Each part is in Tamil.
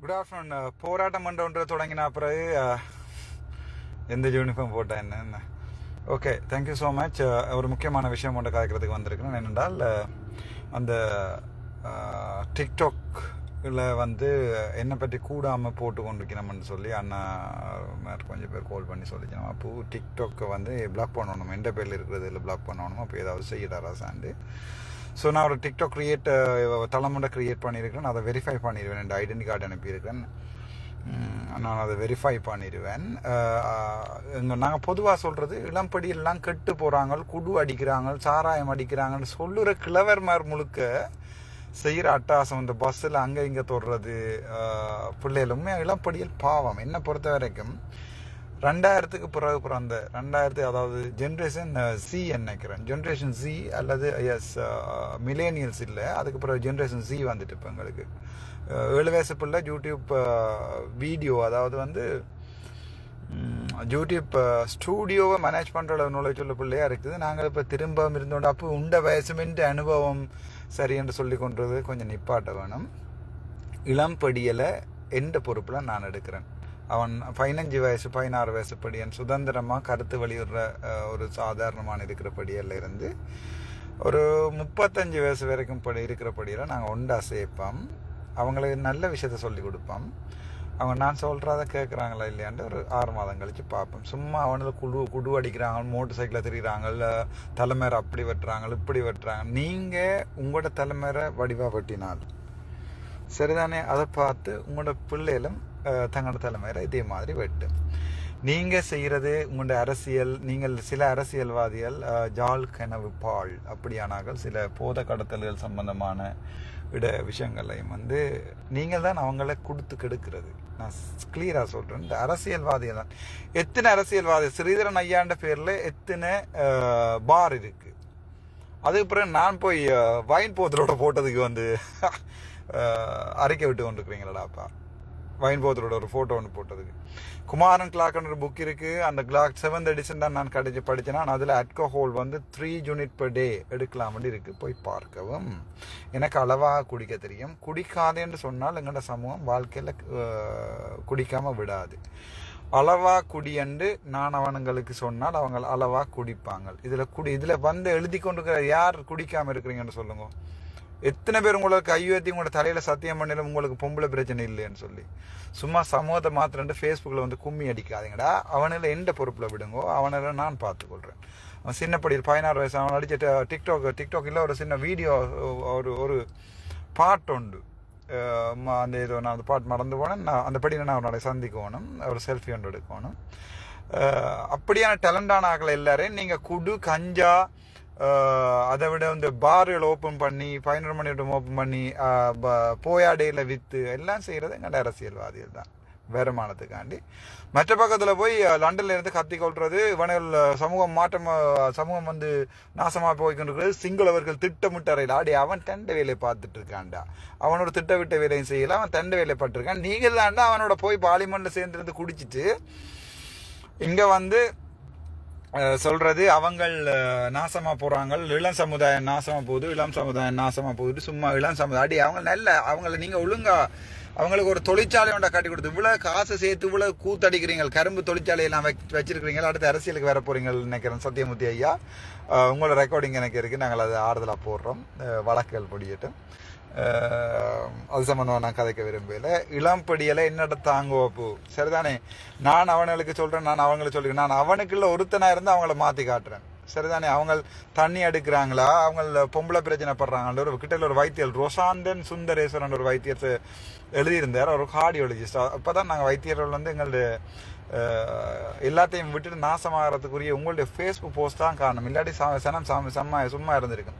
Good afternoon. போராட்டம் பண்ணுற தொடங்கின பிறகு எந்த யூனிஃபார்ம் போட்டேன் என்ன. Okay, thank you so much. ஒரு முக்கியமான விஷயம் ஒன்று காய்க்கிறதுக்கு வந்திருக்கிறேன். என்னென்றால் அந்த டிக்டாக்ல என்னை பற்றி கூடாமல் போட்டு கொண்டிருக்கணும்னு சொல்லி அண்ணா கொஞ்சம் பேர் கால் பண்ணி சொல்லிக்கணும். அப்போது டிக்டாக்கை பிளாக் பண்ணணும், எந்த பேரில் இருக்கிறது இல்லை பிளாக் பண்ணணும். அப்போ ஏதாவது செய்யடாரா சாண்டு. ஸோ நான் ஒரு டிக்டாக் தலைமுறை க்ரியேட் பண்ணியிருக்கேன். அதை வெரிஃபை பண்ணிடுவேன். என் ஐடென்டி கார்டு அனுப்பியிருக்கேன். நான் அதை வெரிஃபை பண்ணிடுவேன். நாங்கள் பொதுவாக சொல்கிறது, இளம்படியெல்லாம் கெட்டு போகிறாங்க, குடு அடிக்கிறாங்க, சாராயம் அடிக்கிறாங்கன்னு சொல்லுற கிளவர்மார் முழுக்க செய்கிற அட்டாசம். இந்த பஸ்ஸில் அங்கே இங்கே தொடுறது பிள்ளைகளுமே இளம்படியில் பாவம். என்னை பொறுத்த வரைக்கும் 2000க்கு பிறகு பிறந்த 2000 அதாவது ஜென்ரேஷன் சி நினைக்கிறேன், ஜென்ரேஷன் சி அல்லது எஸ் மிலேனியல்ஸ் இல்லை, அதுக்கு பிறகு ஜென்ரேஷன் சி வந்துட்டு இப்போ எங்களுக்கு 7 வயசு பிள்ளை யூடியூப் வீடியோ, அதாவது யூடியூப் ஸ்டூடியோவை மேனேஜ் பண்ணுற நாலேஜ் உள்ள பிள்ளையாக இருக்குது. நாங்கள் இப்போ திரும்ப இருந்தோம். அப்போ உண்ட வயசுமென்ட்டு அனுபவம் சரி என்று சொல்லி கொண்டது கொஞ்சம் நிப்பாட்ட வேணும். இளம்படியலை எந்த பொறுப்பில் நான் எடுக்கிறேன். அவன் 15 வயசு 16 வயசு படியன் சுதந்திரமாக கருத்து வெளியிடுற ஒரு சாதாரணமான இருக்கிறபடியில் இருந்து ஒரு 35 வயசு வரைக்கும் இருக்கிறபடியில் நாங்கள் ஒன்றா சேர்ப்போம். அவங்களுக்கு நல்ல விஷயத்த சொல்லி கொடுப்போம். அவங்க நான் சொல்கிறத கேட்குறாங்களா இல்லையான்ட்டு ஒரு 6 மாதம் கழித்து பார்ப்போம். சும்மா அவனுக்கு குடு அடிக்கிறாங்க, மோட்டர் சைக்கிளில் திரிகிறாங்க, தலைமையை அப்படி வெட்டுறாங்க இப்படி வெட்டுறாங்க. நீங்கள் உங்களோட தலைமையை வடிவாக வெட்டினால் சரிதானே, அதை பார்த்து உங்களோட பிள்ளைகளும் தங்களோட தலைமையில இதே மாதிரி வெட்டு. நீங்கள் செய்கிறது உங்களோட அரசியல். நீங்கள் சில அரசியல்வாதிகள் ஜால் கனவு பால் அப்படியானார்கள் சில போத கடத்தல்கள் சம்பந்தமான விஷயங்களையும் நீங்கள் தான் அவங்கள கொடுத்து கெடுக்கிறது. நான் கிளியராக சொல்கிறேன், இந்த அரசியல்வாதிகள் தான். எத்தனை அரசியல்வாதி ஸ்ரீதரன் ஐயாண்ட பேரில் எத்தனை பார் இருக்குது. அதுக்கு பிறகு நான் போய் வைன் போத்தலோட போட்டதுக்கு அறிக்கை விட்டு கொண்டுருக்கிறீங்களாடாப்பா. வைன் போத்தலோட ஒரு ஃபோட்டோ ஒன்று போட்டதுக்கு. குமாரன் கிளாக்னு ஒரு புக் இருக்குது. அந்த கிளாக் 7th எடிஷன் தான் நான் படித்தேன்னா அதில் ஆல்கஹால் 3 யூனிட் per day எடுக்கலாம்னு இருக்குது. போய் பார்க்கவும். எனக்கு அளவாக குடிக்க தெரியும். குடிக்காதேன்னு சொன்னால் எங்களோட சமூகம் வாழ்க்கையில் குடிக்காமல் விடாது. அளவா குடியண்டு நான் அவனுங்களுக்கு சொன்னால் அவங்க அளவா குடிப்பாங்க. இதில் எழுதி கொண்டு யார் குடிக்காமல் இருக்கிறீங்கன்னு சொல்லுங்க. எத்தனை பேர் உங்களுக்கு கையெழுத்தி உங்களோட தலையில் சத்தியம் பண்ணல உங்களுக்கு பொம்பளை பிரச்சனை இல்லைன்னு சொல்லி. சும்மா சமூகத்தை மாத்திரண்டு ஃபேஸ்புக்கில் கும்மி அடிக்காதீங்கடா. அவனில் எந்த பொறுப்பில் விடுங்கோ, அவனில் நான் பார்த்துக்கொள்கிறேன். அவன் சின்னப்படியில் 16 வயசு அவன் அடிச்ச டிக்டாக்கில் ஒரு சின்ன வீடியோ ஒரு பாட்டு உண்டு. அந்த ஏதோ நான் அந்த பாட்டு மறந்து போனேன். நான் அந்த படியில் நான் அவனோட சந்திக்கணும், ஒரு செல்ஃபி ஒன்று எடுக்கணும். அப்படியான டேலண்டான ஆக்களை எல்லாரையும் நீங்கள் குடு கஞ்சா அதை விட பார்கள் ஓப்பன் பண்ணி 11 மணி ஓப்பன் பண்ணி போயாடையில் விற்று எல்லாம் செய்கிறது எங்கள் அரசியல்வாதிகள் தான் வருமானத்துக்காண்டி. மற்ற பக்கத்தில் போய் லண்டன்ல இருந்து கத்தி கொள்வது இவனைகள் சமூகம் நாசமாக போய்கொண்டிருக்கிறது. சிங்களவர்கள் திட்டமிட்டறையில் ஆடி அவன் தண்ட வேலையை பார்த்துட்டு இருக்கான்டா. அவனோட திட்டவிட்ட வேலையும் செய்யல, அவன் தண்ட வேலை பட்டிருக்கான். நீங்கள் தாண்டா அவனோட போய் பார்லிமெண்ட்ல சேர்ந்துருந்து குடிச்சிட்டு இங்கே சொல்றது அவங்கள் நாசமா போறாங்க, இளம் சமுதாயம் நாசமா போகுது, இளம் சமுதாயம் நாசமா போகுது. சும்மா இளம் சமுதாயம் அவங்கள நீங்க ஒழுங்கா அவங்களுக்கு ஒரு தொழிற்சாலை ஒன்றை கட்டி கொடுத்து இவ்வளவு காசு சேர்த்து இவ்வளவு கூத்தடிக்கிறீங்க. கரும்பு தொழிற்சாலையெல்லாம் வச்சிருக்கிறீங்க. அடுத்து அரசியலுக்கு வர போறீங்கன்னு நினைக்கிறேன். சத்தியமூர்த்தி ஐயா, உங்களோட ரெக்கார்டிங் எனக்கு இருக்கு. நாங்கள் அதை ஆறுதலாக போடுறோம். வழக்குகள் படியட்டும். அது சம்பந்தமாக நான் கதைக்க விரும்பல. இளம்படியலை என்னோட தாங்குவப்பு சரிதானே. நான் அவனுக்கு சொல்கிறேன், நான் அவங்களுக்கு சொல்லிக்கிறேன். நான் அவனுக்குள்ள ஒருத்தனாக இருந்து அவங்கள மாற்றி காட்டுறேன் சரிதானே. அவங்க தண்ணி எடுக்கிறாங்களா, அவங்க பொம்பளை பிரச்சனை படுறாங்க. ஒரு கிட்ட ஒரு வைத்தியர் ரொசாந்தன் சுந்தரேஸ்வரன் ஒரு வைத்தியர் எழுதியிருந்தார், ஒரு கார்டியாலஜிஸ்ட். அப்போ தான் நாங்கள் வைத்தியர்கள் எங்களுடைய எல்லாத்தையும் விட்டுட்டு நாசமாகறதுக்குரிய உங்களுடைய ஃபேஸ்புக் போஸ்ட் தான் காரணம். இல்லாட்டி சும்மா இருந்திருக்கு.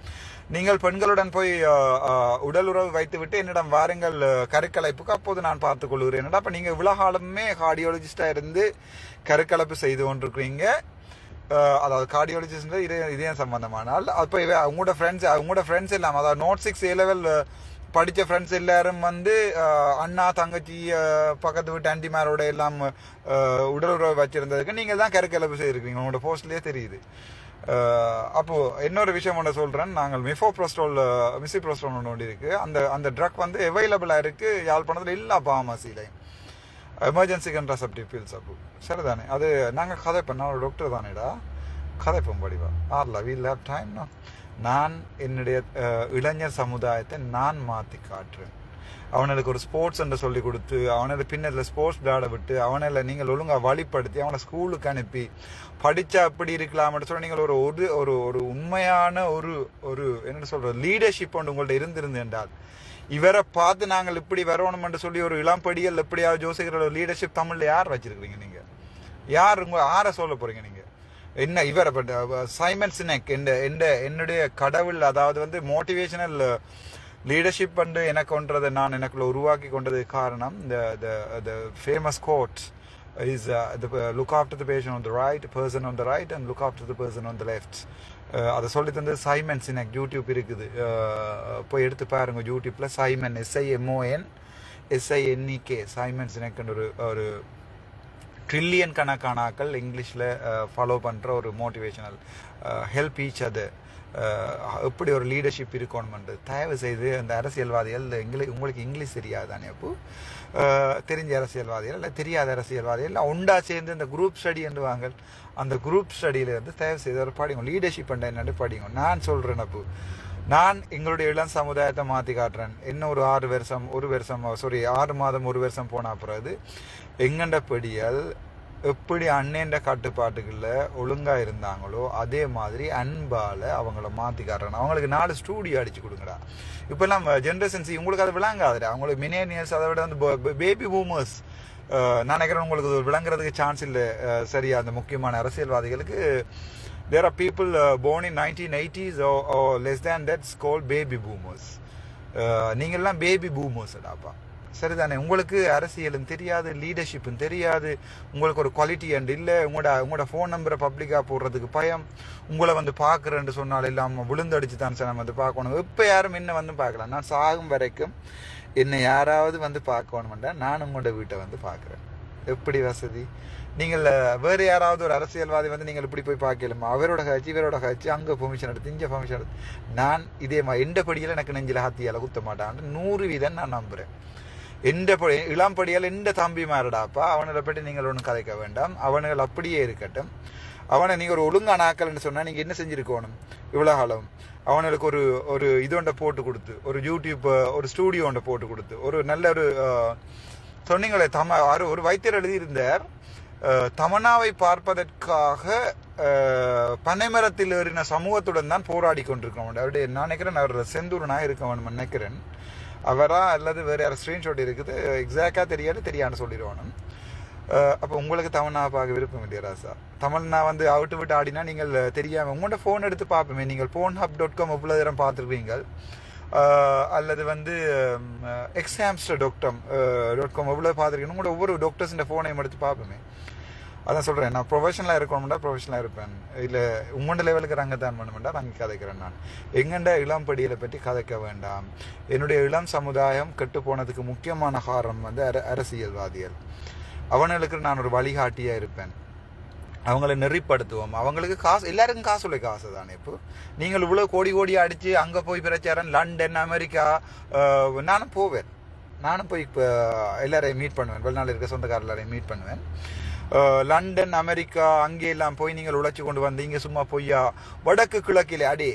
நீங்கள் பெண்களுடன் போய் உடல் உறவு வைத்து விட்டு என்னிடம் வாருங்கள் கருக்கலைப்புக்கு, அப்போது நான் பார்த்துக் கொள்கிறேன். அப்போ நீங்கள் இவ்வளவு கார்டியாலஜிஸ்டாக இருந்து கருக்கலைப்பு செய்து கொண்டிருக்கிறீங்க. அதாவது கார்டியாலஜிஸ்ட் இதே சம்பந்தமானால் அப்போ உங்களோட ஃப்ரெண்ட்ஸ் இல்லாமல், அதாவது Note 6 A-level படித்த ஃப்ரெண்ட்ஸ் எல்லாரும் அண்ணா தங்கச்சி பக்கத்து வீட்டு ஆண்டிமாரோட எல்லாம் உடல் உறவு வச்சிருந்ததுக்கு நீங்கள் தான் கருக்கலைப்பு செய்திருக்கீங்க. உங்களோட போஸ்ட்லேயே தெரியுது. அப்போது இன்னொரு விஷயம் ஒன்று சொல்கிறேன். நாங்கள் மிசிப்ரோஸ்டோல் ஒன்று இருக்குது. அந்த ட்ரக் வந்து அவைலபிளாக இருக்குது யாழ்ப்பாணத்தில் எல்லா ஃபார்மசிலையும், எமர்ஜென்சி கன்ட்ராசெப்டிவ் பீல்ஸ். அப்போ சரிதானே, அது நாங்கள் கதைப்பேன். நான் ஒரு டாக்டர் தானேடா, கதைப்போம் படிவா ஆர்ல வீல் ஹேவ் டைம். நான் என்னுடைய இளைஞர் சமுதாயத்தை நான் மாற்றி காட்டுறேன். அவனுக்கு ஒரு ஸ்போர்ட்ஸ் என்று சொல்லி கொடுத்து, அவனோட பின்னத்தில் ஸ்போர்ட்ஸ் விளையாட விட்டு, அவனில் நீங்கள் ஒழுங்காக வழிப்படுத்தி அவனை ஸ்கூலுக்கு அனுப்பி படித்தா அப்படி இருக்கலாம்னு சொல்லி நீங்கள் ஒரு ஒரு ஒரு உண்மையான ஒரு என்ன சொல்கிற லீடர்ஷிப் ஒன்று உங்கள்ட்ட இருந்திருந்து என்றால், இவரை பார்த்து நாங்கள் இப்படி வரணும்னு சொல்லி ஒரு இளம்படியில் எப்படியாவது யோசிக்கிற ஒரு லீடர்ஷிப் தமிழில் யார் வச்சிருக்கிறீங்க? நீங்கள் யார் யாரை சொல்ல போகிறீங்க? நீங்கள் என்ன இவரை சைமன் சினெக் என்னுடைய கடவுள், அதாவது வந்து மோட்டிவேஷனல் லீடர்ஷிப் வந்து எனக்குன்றதை நான் எனக்குள்ள உருவாக்கி கொண்டது காரணம் the famous quote is look after the person on the right and look after the person on the left. அதை சொல்லி தந்து சைமன் சினெக். யூடியூப் இருக்குது, போய் எடுத்து பாருங்க. யூடியூப்ல சைமன் SIMON சைமன் சினெக்னு ஒரு ட்ரில்லியன் கணக்கான ஆக்கள் இங்கிலீஷில் ஃபாலோ பண்ணுற ஒரு மோட்டிவேஷனல் ஹெல்ப் ஈச் அதர், எப்படி ஒரு லீடர்ஷிப் இருக்கணும்ன்றது. தயவு செய்து அந்த அரசியல்வாதிகள் உங்களுக்கு இங்கிலீஷ் தெரியாதானே? அப்போ தெரிஞ்ச அரசியல்வாதிகள் இல்லை தெரியாத அரசியல்வாதிகள் எல்லாம் ஒன்றா சேர்ந்து இந்த குரூப் ஸ்டடி என்றுவாங்க. அந்த குரூப் ஸ்டடியில் வந்து தயவு செய்து ஒரு படிங்க, லீடர்ஷிப் என்னென்னு படிங்க. நான் சொல்கிறேன், அப்போ நான் எங்களுடைய இளம் சமுதாயத்தை மாற்றி காட்டுறேன். இன்னும் ஒரு 6 மாதம் 1 வருஷம் போன பிறகு எங்கண்ட படியால் எப்படி அண்ணேண்ட கட்டுப்பாட்டுகளில் ஒழுங்காக இருந்தாங்களோ அதே மாதிரி அன்பால் அவங்கள மாற்றி காட்டுறாங்க. அவங்களுக்கு 4 ஸ்டூடியோ அடித்து கொடுங்கடா. இப்போல்லாம் ஜென்ரேஷன்ஸ் உங்களுக்கு அதை விளங்காதுடா. அவங்களுக்கு மில்லேனியல்ஸ், அதை விட வந்து பேபி பூமர்ஸ், நான் நினைக்கிறேன் உங்களுக்கு விளங்குறதுக்கு சான்ஸ் இல்லை. சரியா, அந்த முக்கியமான அரசியல்வாதிகளுக்கு there are people born in 1980s or less than that's called baby boomers. நீங்கள்லாம் பேபி பூமர்ஸ்டாப்பா. சரிதானே, உங்களுக்கு அரசியலும் தெரியாது, லீடர்ஷிப்பும் தெரியாது, உங்களுக்கு ஒரு குவாலிட்டி அண்ட் இல்லை, உங்களோட ஃபோன் நம்பரை பப்ளிக்காக போடுறதுக்கு பயம், உங்களை வந்து பார்க்குறேன்னு சொன்னால் இல்லாமல் விழுந்தடிச்சு தான் சார் நம்ம வந்து பார்க்கணும். இப்போ யாரும் என்ன வந்து பார்க்கலாம். நான் சாகும் வரைக்கும் என்னை யாராவது வந்து பார்க்கணுமெண்டா நான் உங்களோட வீட்டை வந்து பார்க்குறேன். எப்படி வசதி? நீங்கள் வேறு யாராவது ஒரு அரசியல்வாதி வந்து நீங்கள் இப்படி போய் பார்க்கலுமா? இவரோட காட்சி அங்கே பெர்மிஷன் எடுத்து இங்கே பெர்மிஷன் எடுத்து, நான் இதே மாதிரி எந்த படியில் எனக்கு நெஞ்சில் ஹத்தியால் குத்த மாட்டான்னு 100% நான் நம்புகிறேன். இளம்படியால் எந்த தம்பி மாறடாப்பா, அவனை பற்றி நீங்கள் ஒன்றும் கதைக்க வேண்டாம். அவனுகள் அப்படியே இருக்கட்டும். அவனை நீங்கள் ஒரு ஒழுங்கான ஆக்கல்னு சொன்னால் நீங்கள் என்ன செஞ்சுருக்கணும்? இவ்வளோ காலம் அவனுக்கு ஒரு இதொண்டை போட்டு கொடுத்து, ஒரு யூடியூப் ஒரு ஸ்டூடியோ ஒன்றை போட்டு கொடுத்து, ஒரு நல்ல ஒரு சொன்னீங்களே ஒரு வைத்தியர் எழுதியிருந்தார், தமன்னாவை பார்ப்பதற்காக பனைமரத்தில் ஏறின சமூகத்துடன் தான் போராடி கொண்டிருக்கோம். அவருடைய நான் நினைக்கிறேன் அவர் செந்தூரனாக இருக்கவன் நினைக்கிறேன். அவரா அல்லது வேறு யாரும் ஸ்க்ரீன்ஷாட் இருக்குது, எக்ஸாக்டாக தெரியான்னு சொல்லிடுவானும். அப்போ உங்களுக்கு தமிழ்நாவை பார்க்க விருப்பம் இல்லையா ராசா? தமிழ்னா வந்து விட்டு ஆடினா நீங்கள் தெரியாமல் உங்கள்கிட்ட ஃபோன் எடுத்து பார்ப்போமே. நீங்கள் phonehub.com இவ்வளோ தூரம் பார்த்துருப்பீங்க, அல்லது வந்து examster.com எவ்வளோ பார்த்துருக்கீங்க. உங்களோட ஒவ்வொரு டாக்டர்ஸுடைய ஃபோனையும் எடுத்து பார்ப்போமே. அதான் சொல்கிறேன், நான் ப்ரொஃபஷனலாக இருக்கணும்டா, ப்ரொஃபஷனலாக இருப்பேன். இல்லை உங்களோட லெவலுக்கு ரங்க தான் பண்ணுமெண்டா ரங்க கதைக்கிறேன். நான் எங்கண்ட இளம் படியலை பற்றி கதைக்க வேண்டாம். என்னுடைய இளம் சமுதாயம் கெட்டு போனதுக்கு முக்கியமான காரணம் வந்து அரசியல்வாதிகள். அவங்களுக்கு நான் ஒரு வழிகாட்டியாக இருப்பேன். அவங்கள நெறிப்படுத்துவோம். அவங்களுக்கு காசு, எல்லாருக்கும் காசு உள்ள காசு தானே. இப்போ நீங்கள் இவ்வளோ கோடியாக அடித்து அங்கே போய் பிரச்சாரம், லண்டன், அமெரிக்கா, நானும் போவேன். நானும் போய் இப்போ எல்லாரையும் மீட் பண்ணுவேன். வெளிநாட்டில் இருக்க சொந்தக்காரர் எல்லாரையும் மீட் பண்ணுவேன். லண்டன், அமெரிக்கா அங்கேயெல்லாம் போய் நீங்கள் உழைச்சி கொண்டு வந்து இங்கே சும்மா பொய்யா வடக்கு கிழக்கிலே அடே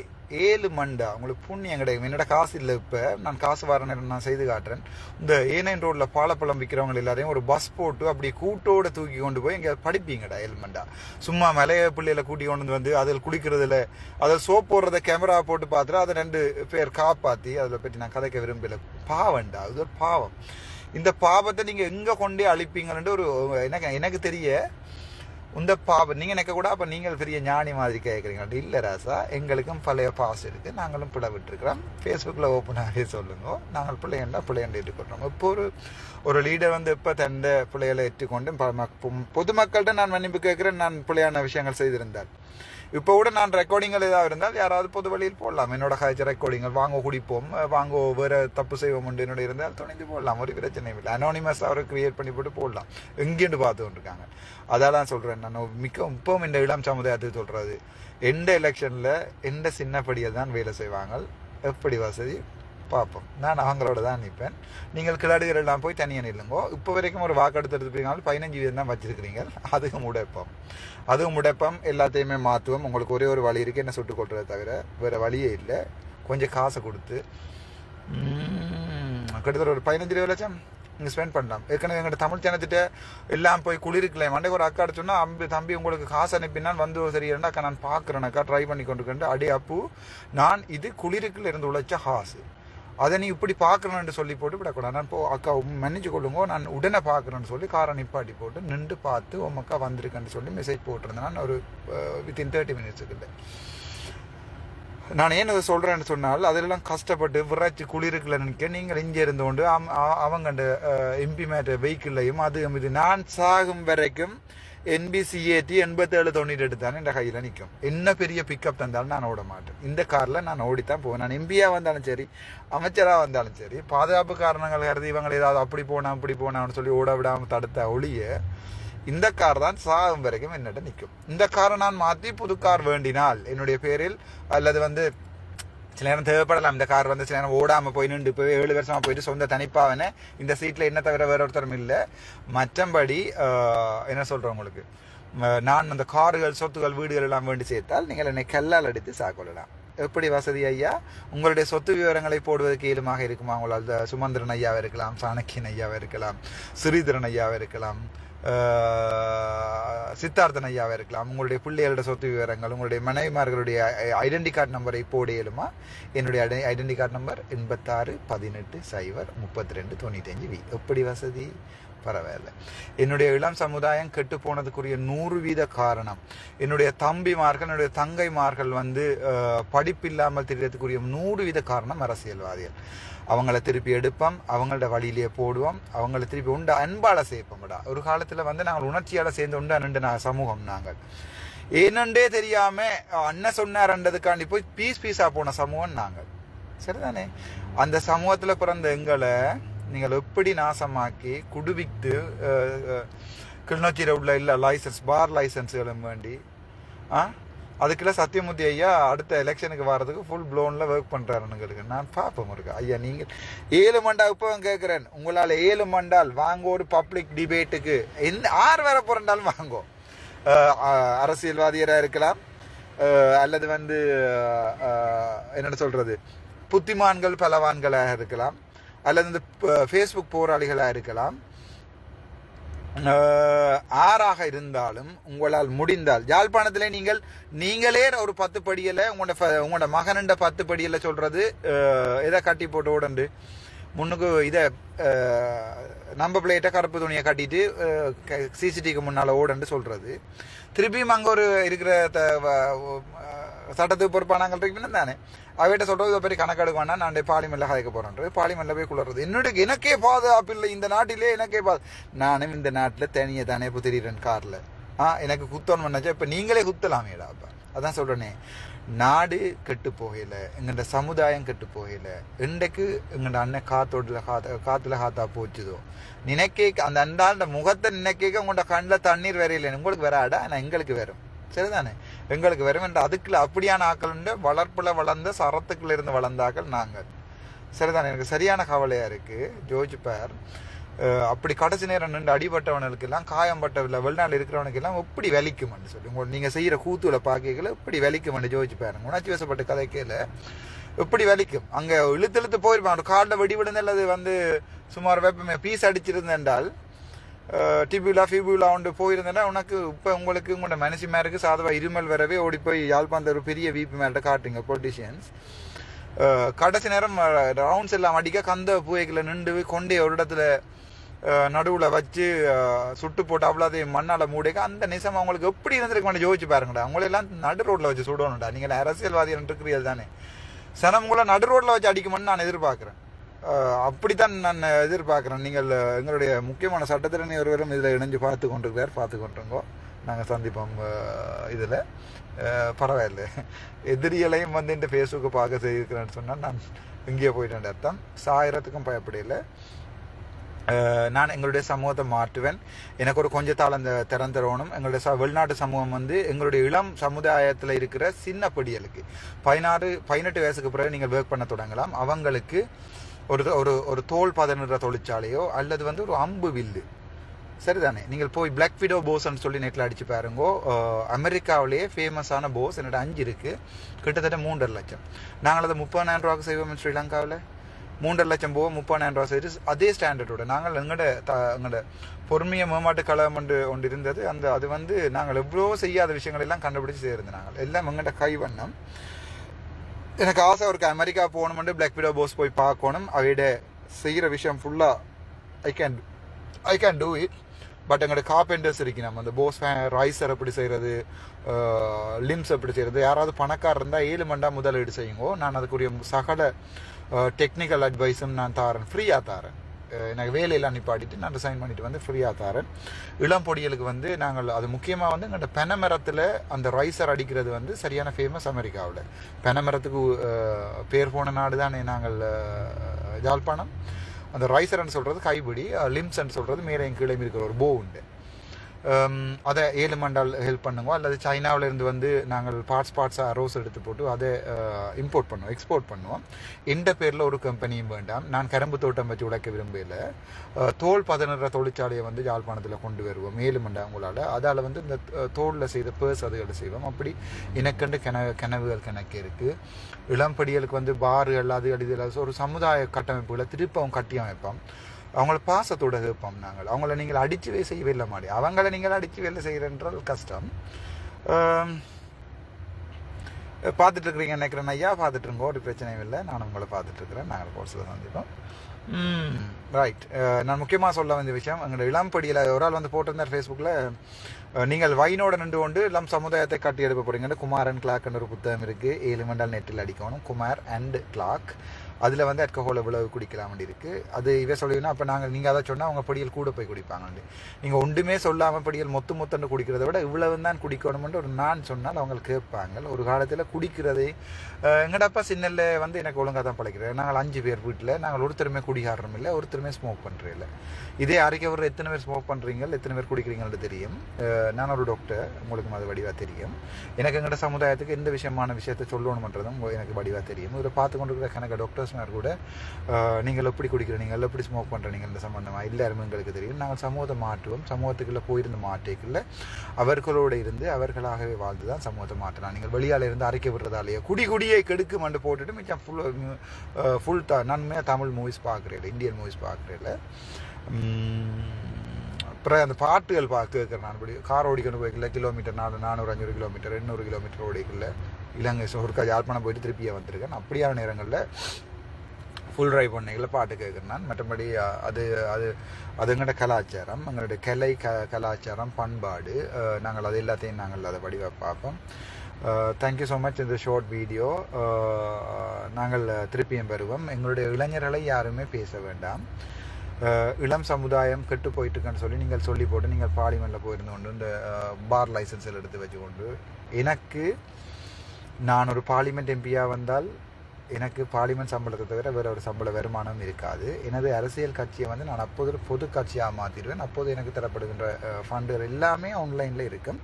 7 மண்டா உங்களுக்கு புண்ணியம் கிடைக்கும். என்னோட காசு இல்லை. இப்போ நான் காசு வர நேரம் நான் செய்து காட்டுறேன். இந்த A9 ரோட்டில் பாலப்பழம் விற்கிறவங்க எல்லாரையும் ஒரு பஸ் போட்டு அப்படி கூட்டோடு தூக்கி கொண்டு போய் இங்கே படிப்பீங்கடா 7 மண்டா. சும்மா மலைய பிள்ளைகளை கூட்டி கொண்டு வந்து அதில் குளிக்கிறதுல அதில் சோப் போடுறத கேமரா போட்டு பார்த்துட்டு அதை 2 பேர் காப்பாற்றி அதில் பற்றி நான் கதைக்க விரும்பலை. பாவம்டா, அது ஒரு பாவம். இந்த பாவத்தை நீங்கள் எங்கே கொண்டே அழிப்பீங்கன்ட்டு ஒரு எனக்கு தெரிய இந்த பாவம் நீங்கள் நினைக்க கூட. அப்போ நீங்கள் பெரிய ஞானி மாதிரி கேட்குறீங்க. இல்லை ராசா, எங்களுக்கும் பழைய பாஸ் இருக்குது, நாங்களும் பிள்ளை விட்டுருக்கிறோம். ஃபேஸ்புக்கில் ஓப்பனாகவே சொல்லுங்க, நாங்கள் பிள்ளையண்டா ஏற்றுக்கொள்கிறோம். இப்போ ஒரு லீடர் வந்து இப்போ தந்த பிள்ளைகளை ஏற்றுக்கொண்டு பொதுமக்கள்கிட்ட நான் மன்னிப்பு கேட்குறேன், நான் பிள்ளையான விஷயங்கள் செய்திருந்தார். இப்போ கூட நான் ரெக்கார்டிங்கள் ஏதாவது இருந்தால் யாராவது பொது வழியில் போடலாம். என்னோட காய்ச்சல் ரெக்கார்டிங்கள் வாங்க குடிப்போம், வாங்க வேறு தப்பு செய்வோம் என்னோட இருந்தால் துணிந்து போடலாம், ஒரு பிரச்சனையும் இல்லை. அனானிமஸ் அவரை கிரியேட் பண்ணி போட்டு போடலாம். எங்கேன்னு பார்த்து கொண்டிருக்காங்க. அதான் சொல்கிறேன் நான் இப்பவும் இந்த இளம் சமுதாயத்துக்கு சொல்கிறது, எந்த எலெக்ஷனில் எந்த சின்னப்படியை தான் வேலை செய்வாங்க, எப்படி வசதி பார்ப்போம். நான் அவங்களோட தான் நிற்பேன். நீங்கள் கிளாடுகள் எல்லாம் போய் தனியாக நில்லுங்கோ. இப்போ வரைக்கும் ஒரு வாக்கெடுத்து எடுத்துப்பீங்கனாலும் 15 வீதம் தான் வச்சிருக்கிறீங்க. அதுவும் உடைப்போம், எல்லாத்தையுமே மாற்றுவோம். உங்களுக்கு ஒரே ஒரு வழி இருக்குது, என்ன சுட்டு கொள்றதை தவிர வேறு வழியே இல்லை. கொஞ்சம் காசை கொடுத்து கிட்டத்தட்ட ஒரு 15-20 லட்சம் நீங்கள் ஸ்பெண்ட் பண்ணலாம். ஏற்கனவே எங்கள்கிட்ட தமிழ் சேனத்திட்ட எல்லாம் போய் குளிருக்கல மண்டைக்கு ஒரு அக்கா சொன்னால், தம்பி உங்களுக்கு காசு அனுப்பினால் வந்து சரியாண்டா அக்கா நான் பார்க்குறேன் ட்ரை பண்ணி கொண்டு அடி அப்பு நான் இது குளிருக்குள்ள இருந்து உழைச்ச காசு, அதை நீ இப்படி பார்க்குறேன்னு சொல்லி போட்டு விடக்கூடாது. நான் அக்கா மன்னிச்சு கொள்ளுங்கோ, நான் உடனே பார்க்குறேன்னு சொல்லி காரை நிப்பாட்டி போட்டு நின்று பார்த்து அக்கா வந்திருக்கேன்னு சொல்லி மெசேஜ் போட்டிருந்தேன். நான் ஒரு வித்தின் 30 மினிட்ஸுக்குள்ள. நான் ஏன் அதை சொல்கிறேன்னு சொன்னால், அதெல்லாம் கஷ்டப்பட்டு விரைச்சி குளிருக்குள்ள நிற்க நீங்கள் இங்கே இருந்து கொண்டு அவங்க அந்த எம்பி மேட்ட வெஹிக்கிள்லையும் அது இது நான் சாகும் வரைக்கும் NBCAT 8798 தானே என் கையில் நிற்கும். என்ன பெரிய பிக்கப் தந்தாலும் நான் ஓட மாட்டேன். இந்த காரில் நான் ஓடித்தான் போவேன். நான் எம்பியாக வந்தாலும் சரி, அமைச்சராக வந்தாலும் சரி, பாதுகாப்பு காரணங்கள் கருதி இவங்க ஏதாவது அப்படி போனான்னு சொல்லி ஓட விடாமல் தடுத்த ஒளிய இந்த கார் தான் சாகும் வரைக்கும் என்னட்ட நிற்கும். இந்த காரை நான் மாற்றி புது கார் வேண்டினால் என்னுடைய பேரில், அல்லது சில நேரம் தேவைப்படலாம் இந்த கார் சில நேரம் ஓடாமல் போய் நின்று இப்போ 7 வருஷமாக போயிட்டு சொந்த தனிப்பாவன இந்த சீட்டில் என்ன தவிர வேற ஒருத்தரும் இல்லை. மற்றபடி என்ன சொல்கிறேன் உங்களுக்கு, நான் அந்த கார்கள் சொத்துகள் வீடுகள் எல்லாம் வேண்டி சேர்த்தால் நீங்கள் என்னை கல்லால் அடித்து சாக்கொள்ளலாம். எப்படி வசதி ஐயா? உங்களுடைய சொத்து விவரங்களை போடுவதற்கு ஏதுமாக இருக்குமா? உங்களால் சுமந்திரன் ஐயாவை இருக்கலாம், சாணக்கியன் ஐயாவை இருக்கலாம், ஸ்ரீதரன் ஐயாவை இருக்கலாம், சித்தார்த்தன் ஐயாவாக இருக்கலாம். உங்களுடைய பிள்ளைகளோட சொத்து விவரங்கள், உங்களுடைய மனைவிமார்களுடைய ஐடென்டி கார்டு நம்பரை இப்போது இயலுமா? என்னுடைய ஐடென்டி கார்டு நம்பர் 8618033295V. எப்படி வசதி? பரவாயில்ல. என்னுடைய இளம் சமுதாயம் கெட்டு போனதுக்குரிய 100% காரணம் என்னுடைய தம்பிமார்கள், என்னுடைய தங்கைமார்கள் படிப்பில்லாமல் தெரியறதுக்குரிய 100% காரணம் அரசியல்வாதிகள். அவங்கள திருப்பி எடுப்போம், அவங்களோட வழியிலேயே போடுவோம், அவங்கள திருப்பி உண்ட அன்பால சேர்ப்போம்டா. ஒரு காலத்தில் நாங்கள் உணர்ச்சியால சேர்ந்து உண்டு சமூகம். நாங்கள் ஏனண்டே தெரியாம அண்ணன் சொன்னார்ன்றதுக்காண்டி போய் பீஸா போன சமூகம் நாங்கள். சரிதானே? அந்த சமூகத்தில் பிறந்த எங்களை நீங்கள் எப்படி நாசமாக்கி குடுவித்து கிளிநொச்சியில் உள்ள இல்லை லைசன்ஸ் பார் லைசன்ஸுகளும் வேண்டி அதுக்கெல்லாம் சத்தியமூர்த்தி ஐயா அடுத்த எலெக்ஷனுக்கு வர்றதுக்கு ஃபுல் ப்ளோனில் ஒர்க் பண்ணுறாருங்களுக்கு நான் பார்ப்போம் இருக்கேன். ஐயா நீங்கள் 7 மண்டா இப்போ கேட்குறேன், உங்களால் 7 மண்டால் வாங்க ஒரு பப்ளிக் டிபேட்டுக்கு ஆறு வர போகிறண்டாலும் வாங்கோ. அரசியல்வாதியராக இருக்கலாம், அல்லது என்ன சொல்கிறது புத்திமான்கள் பலவான்களாக இருக்கலாம், அல்லது இந்த ஃபேஸ்புக் போராளிகளாக இருக்கலாம். ஆறாக இருந்தாலும் உங்களால் முடிந்தால் யாழ்ப்பாணத்திலே நீங்களே ஒரு 10 படியில் உங்களோட மகனுண்ட 10 படியில் சொல்றது எதை கட்டி போட்டு ஓடண்டு முன்னுக்கு இதை நம்ப பிளேட்டை கருப்பு துணியை கட்டிட்டு சிசிடிவிக்கு முன்னால் ஓடண்டு சொல்றது. திருப்பியும் அங்கே ஒரு இருக்கிற சட்டத்துக்கு பொறுப்பானாங்கள் இருக்குன்னு தானே அவைகிட்ட சொல்றது இதை பற்றி கணக்கெடுக்க வேணா நான் பார்லிமெண்ட்ல கதைக்க போறேன்றது, பார்லிமெண்ட்ல போய் குளறது. எனக்கே பாதுகாப்பு இல்லை இந்த நாட்டிலே, எனக்கே நானும் இந்த நாட்டில் தனியை தானே இப்போ திடீரன் காரில் எனக்கு குத்தோன்னு பண்ணாச்சா இப்போ நீங்களே குத்தலாமேடா. அப்போ அதான் சொல்றேனே, நாடு கெட்டு போகல, எங்கள்ட சமுதாயம் கெட்டு போகல. இன்றைக்கு எங்கள்ட அண்ணன் காத்துல காத்தா போச்சுதோ நினைக்கே அந்த அண்டாண்ட முகத்தை நினைக்க உங்களோட கண்ணில் தண்ணீர் வரையில உங்களுக்கு வராடா, நான் எங்களுக்கு வரும். சரிதானே? எங்களுக்கு வரும் என்ற அதுக்குள்ள அப்படியான ஆக்கள் வளர்ப்புல வளர்ந்த சரத்துக்குள்ள இருந்து வளர்ந்தாக்கள் நாங்கள். சரிதானே? எனக்கு சரியான கவலையா இருக்கு. ஜோதிச்சு பார், அப்படி கடைசி நேரம் நின்று அடிபட்டவனுக்கு எல்லாம் காயம்பட்ட வெளிநாட்டில் இருக்கிறவனுக்கு எல்லாம் எப்படி வலிக்கும்னு சொல்லி நீங்க செய்யற கூத்துல பாக்கல எப்படி வலிக்கும்னு ஜோதிச்சு பாருங்க. உணர்ச்சி வசப்பட்ட கதைக்கையில எப்படி வலிக்கும். அங்க இழுத்து போயிருப்பான், ஒரு காலில் வெடி விடுந்தது சுமார் வெப்பமே பீஸ் அடிச்சிருந்தால் டிபியூலா ஒன்று போயிருந்தேன்னா உனக்கு இப்போ உங்களுக்கு உங்களோட மனசு மேருக்கு சாதவா இருமல் வரவே ஓடி போய் யாழ்ப்பாணத்தை ஒரு பெரிய வீப்பு மேலே காட்டுங்க பொலிட்டிஷியன்ஸ். கடைசி நேரம் ரவுண்ட்ஸ் எல்லாம் அடிக்க கந்த பூவைகளை நின்று கொண்டே ஒரு இடத்துல நடுவில் வச்சு சுட்டு போட்டு அவ்வளோதையும் மண்ணால் மூடிக்க அந்த நிசம் அவங்களுக்கு எப்படி இருந்திருக்கு வேண்டாம் யோசிச்சு பாருங்கடா. அவங்களெல்லாம் நடு ரோட்டில் வச்சு சுடணும்டா. நீங்கள் அரசியல்வாதிகள் இருக்கிறீர்கள் தானே, சனமுங்களை நடு ரோட்டில் வச்சு அடிக்குமென்னு நான் எதிர்பார்க்குறேன். அப்படித்தான் நான் எதிர்பார்க்குறேன். நீங்கள் எங்களுடைய முக்கியமான சட்டத்திறனை ஒருவரும் இதில் இணைஞ்சு பார்த்து கொண்டிருக்கோங்க. நாங்கள் சந்திப்போம் இதில். பரவாயில்ல, எதிரிகளையும் வந்து இந்த ஃபேஸ்புக்கை பார்க்க செய்திருக்கிறேன்னு சொன்னால் நான் இங்கேயே போயிட்டேன் அர்த்தம். சாயிரத்துக்கும் பயப்படையில. நான் எங்களுடைய சமூகத்தை மாற்றுவேன். எனக்கு ஒரு கொஞ்சத்தால் அந்த திறந்தரணும். எங்களுடைய வெளிநாட்டு சமூகம் வந்து எங்களுடைய இளம் சமுதாயத்தில் இருக்கிற சின்ன படியலுக்கு 18 வயசுக்கு பிறகு நீங்கள் ஒர்க் பண்ண தொடங்கலாம். அவங்களுக்கு ஒரு தோல் பதனிடுற தொழிற்சாலையோ அல்லது வந்து ஒரு அம்பு வில்லு, சரிதானே, நீங்கள் போய் பிளாக் விடோ போஸ்ன்னு சொல்லி நெட்டில் அடிச்சு பாருங்கோ. அமெரிக்காவிலேயே ஃபேமஸான போஸ் என்னோட 5 இருக்குது, கிட்டத்தட்ட 3.5 லட்சம். நாங்கள் அதை 30,000 ரூபாய்க்கு செய்வோம். ஸ்ரீலங்காவில் 3.5 லட்சம் போக 30,000 ரூபா செய்து அதே ஸ்டாண்டர்டோட நாங்கள் எங்களோட பொறுமையை மேம்பாட்டு கழகம் ஒன்று இருந்தது. அது வந்து நாங்கள் எவ்வளோ செய்யாத விஷயங்கள் எல்லாம் கண்டுபிடிச்சு செய்கிறது. நாங்கள் எல்லாம் எங்கள்கிட்ட கைவண்ணம். எனக்கு ஆசை இருக்கு அமெரிக்கா போகணுமெண்டு பிளாக் விடோ போஸ் போய் பார்க்கணும். அவையிட செய்கிற விஷயம் ஃபுல்லாக I can do it. But எங்களோட கார்பெண்டர்ஸ் இருக்கு, நம்ம அந்த போஸ் ரைசர் எப்படி செய்கிறது, லிம்ஸ் எப்படி செய்கிறது. யாராவது பணக்காரர் இருந்தால் 7 மண்டா முதலீடு செய்யுங்கோ. நான் அதுக்குரிய சகல டெக்னிக்கல் அட்வைஸும் நான் தாரேன், ஃப்ரீயாக தாரேன். எனக்கு வேலையெல்லாம் நிப்பாட்டிட்டு நான் ரிசைன் பண்ணிட்டு வந்து ஃப்ரீயாக தாரேன். இளம் பொடிகளுக்கு வந்து நாங்கள் அது முக்கியமாக வந்து எங்கள்கிட்ட பெனமரத்தில் அந்த ரைசர் அடிக்கிறது வந்து சரியான ஃபேமஸ் அமெரிக்காவில். பெனமரத்துக்கு பேர் போன நாடு தானே நாங்கள் யாழ்ப்பாணம். அந்த ரைசர்ன்னு சொல்கிறது கைப்பிடி, லிம்ஸ்ன்னு சொல்கிறது மேலே கீழே இருக்கிற ஒரு போ உண்டு. அதை 7 மண்டால் ஹெல்ப் பண்ணுங்க. அல்லது சைனாவிலேருந்து வந்து நாங்கள் பார்ட்ஸாக ரோஸ் எடுத்து போட்டு அதை இம்போர்ட் பண்ணுவோம், எக்ஸ்போர்ட் பண்ணுவோம். எந்த பேரில் ஒரு கம்பெனியும் வேண்டாம். நான் கரும்பு தோட்டம் வச்சு உழைக்க விரும்பல. தோல் பதனிடுற தொழிற்சாலையை வந்து யாழ்ப்பாணத்தில் கொண்டு வருவோம் 7 மண்டா உங்களால். அதால் வந்து இந்த தோலில் செய்த பேர்ஸ் அதுகளை செய்வோம். அப்படி எனக்கண்டு கனவுகள் கணக்கு இருக்குது. இளம்படிகளுக்கு வந்து பார்கள் அது இதில் ஒரு சமுதாய கட்டமைப்புகளை திருப்பவும் கட்டி அமைப்போம். அவங்கள பாசத்தோட கேட்போம். நாங்கள் அவங்கள நீங்கள் அடித்து செய்யவே இல்லை மாடி, அவங்கள நீங்கள் அடித்து வேலை செய்கிறன்றால் கஷ்டம். பார்த்துட்டு இருக்கிறீங்க நினைக்கிறேன் ஐயா, பார்த்துட்டு இருக்கோம், ஒரு பிரச்சனையும் இல்லை. நான் உங்களை பார்த்துட்டு இருக்கிறேன். நாங்கள் கோர்ஸில் சந்திப்போம். ரைட். நான் முக்கியமாக சொல்ல வேண்டிய விஷயம், எங்களோட இளம்படியில் ஒரு ஆள் வந்து போட்டிருந்தார் ஃபேஸ்புக்கில், நீங்கள் வைனோட நின்று கொண்டு இளம் சமுதாயத்தை கட்டி எழுப்ப போகிறீங்கன்னு. குமார் அண்ட் கிளாக்னு ஒரு புத்தகம் இருக்குது, 7 மண்டால் நெட்டில் அடிக்கணும், குமார் அண்ட் கிளாக். அதில் வந்து அல்கஹால் எவ்வளவு குடிக்கலாம் வேண்டி இருக்குது. அது இவே சொல்லுவீங்கன்னா அப்போ நீங்கள் அதை சொன்னால் அவங்க படியல் கூட போய் குடிப்பாங்க. நீங்கள் ஒன்றுமே சொல்லாமல் படியல் மொத்தன்னு குடிக்கிறத விட இவ்வளவு தான் குடிக்கணும்னு ஒரு நான் சொன்னால் அவங்க கேட்பாங்க. ஒரு காலத்தில் குடிக்கிறதே எங்கடப்பா சின்னல்ல வந்து எனக்கு ஒழுங்காக தான் பழக்கிறேன். நாங்கள் 5 பேர் வீட்டில், நாங்கள் ஒருத்தருமே குடிகாரம் இல்லை, ஒருத்தருமே ஸ்மோக் பண்ணுறதில்ல. இதே அறிக்கை ஒரு எத்தனை பேர் ஸ்மோக் பண்ணுறீங்க, எத்தனை பேர் குடிக்கிறீங்கன்னு தெரியும். நான் ஒரு டாக்டர், உங்களுக்கு அது வடிவாக தெரியும். எனக்கு எங்கள்ட சமுதாயத்துக்கு எந்த விஷயமான விஷயத்தை சொல்லணுமன்றதும் எனக்கு வடிவாக தெரியும். இதில் பார்த்து கொண்டு இருக்கிற கணக்கு டாக்டர்ஸ்மார் கூட நீங்கள் எப்படி குடிக்கிறீங்க, நீங்கள் எப்படி ஸ்மோக் பண்ணுறீங்க இந்த சம்பந்தமாக எல்லாருமே எங்களுக்கு தெரியும். நாங்கள் சமூகத்தை மாற்றுவோம். சமூகத்துக்குள்ளே போயிருந்து மாற்றிக்குள்ள அவர்களோடு இருந்து அவர்களாகவே வாழ்ந்து தான் சமூகத்தை மாற்றலாம். நீங்கள் வெளியால் இருந்து அரைக்க விடுறதாலேயே குடியை கெடுக்கு மண்டு போட்டுட்டு மிச்சம் ஃபுல் நன்மையாக தமிழ் மூவிஸ் பார்க்குறேன், இந்தியன் மூவிஸ் பார்க்குறேன். அப்புறம் அந்த பாட்டுகள் கேட்குறேன். நான் இப்படி கார் ஓடிக்கொண்டு போய்க்கல, கிலோமீட்டர் 400-500 கிலோமீட்டர் 800 கிலோமீட்டர் ஓடிக்கல, இலங்கை ஒருக்கா யாழ்ப்பாணம் போயிட்டு திருப்பியாக வந்திருக்கேன். அப்படியான நேரங்களில் ஃபுல் ட்ரைவ் பண்ணிக்கல பாட்டு கேட்குறேன் நான். மற்றபடி அது அது அது எங்களோட கலாச்சாரம், எங்களுடைய கலாச்சாரம் பண்பாடு, நாங்கள் அது எல்லாத்தையும் நாங்கள் அதை வடிவாக பார்ப்போம். Thank you so much. இந்த ஷார்ட் வீடியோ நாங்கள் திருப்பியும் பெறுவோம். எங்களுடைய இளைஞர்களை யாருமே பேச வேண்டாம். இளம் சமுதாயம் கெட்டு போயிட்டுருக்குன்னு சொல்லி நீங்கள் சொல்லி போட்டு நீங்கள் பார்லிமெண்ட்டில் போயிருந்து கொண்டு இந்த பார் லைசன்ஸில் எடுத்து வச்சுக்கொண்டு, எனக்கு நான் ஒரு பார்லிமெண்ட் எம்பியாக வந்தால் எனக்கு பார்லிமெண்ட் சம்பளத்தை தவிர வேறு ஒரு சம்பள வருமானம் இருக்காது. எனது அரசியல் கட்சியை வந்து நான் அப்போது பொது கட்சியாக மாற்றிடுவேன். அப்போது எனக்கு தரப்படுகின்ற ஃபண்டுகள் எல்லாமே ஆன்லைனில் இருக்கும்.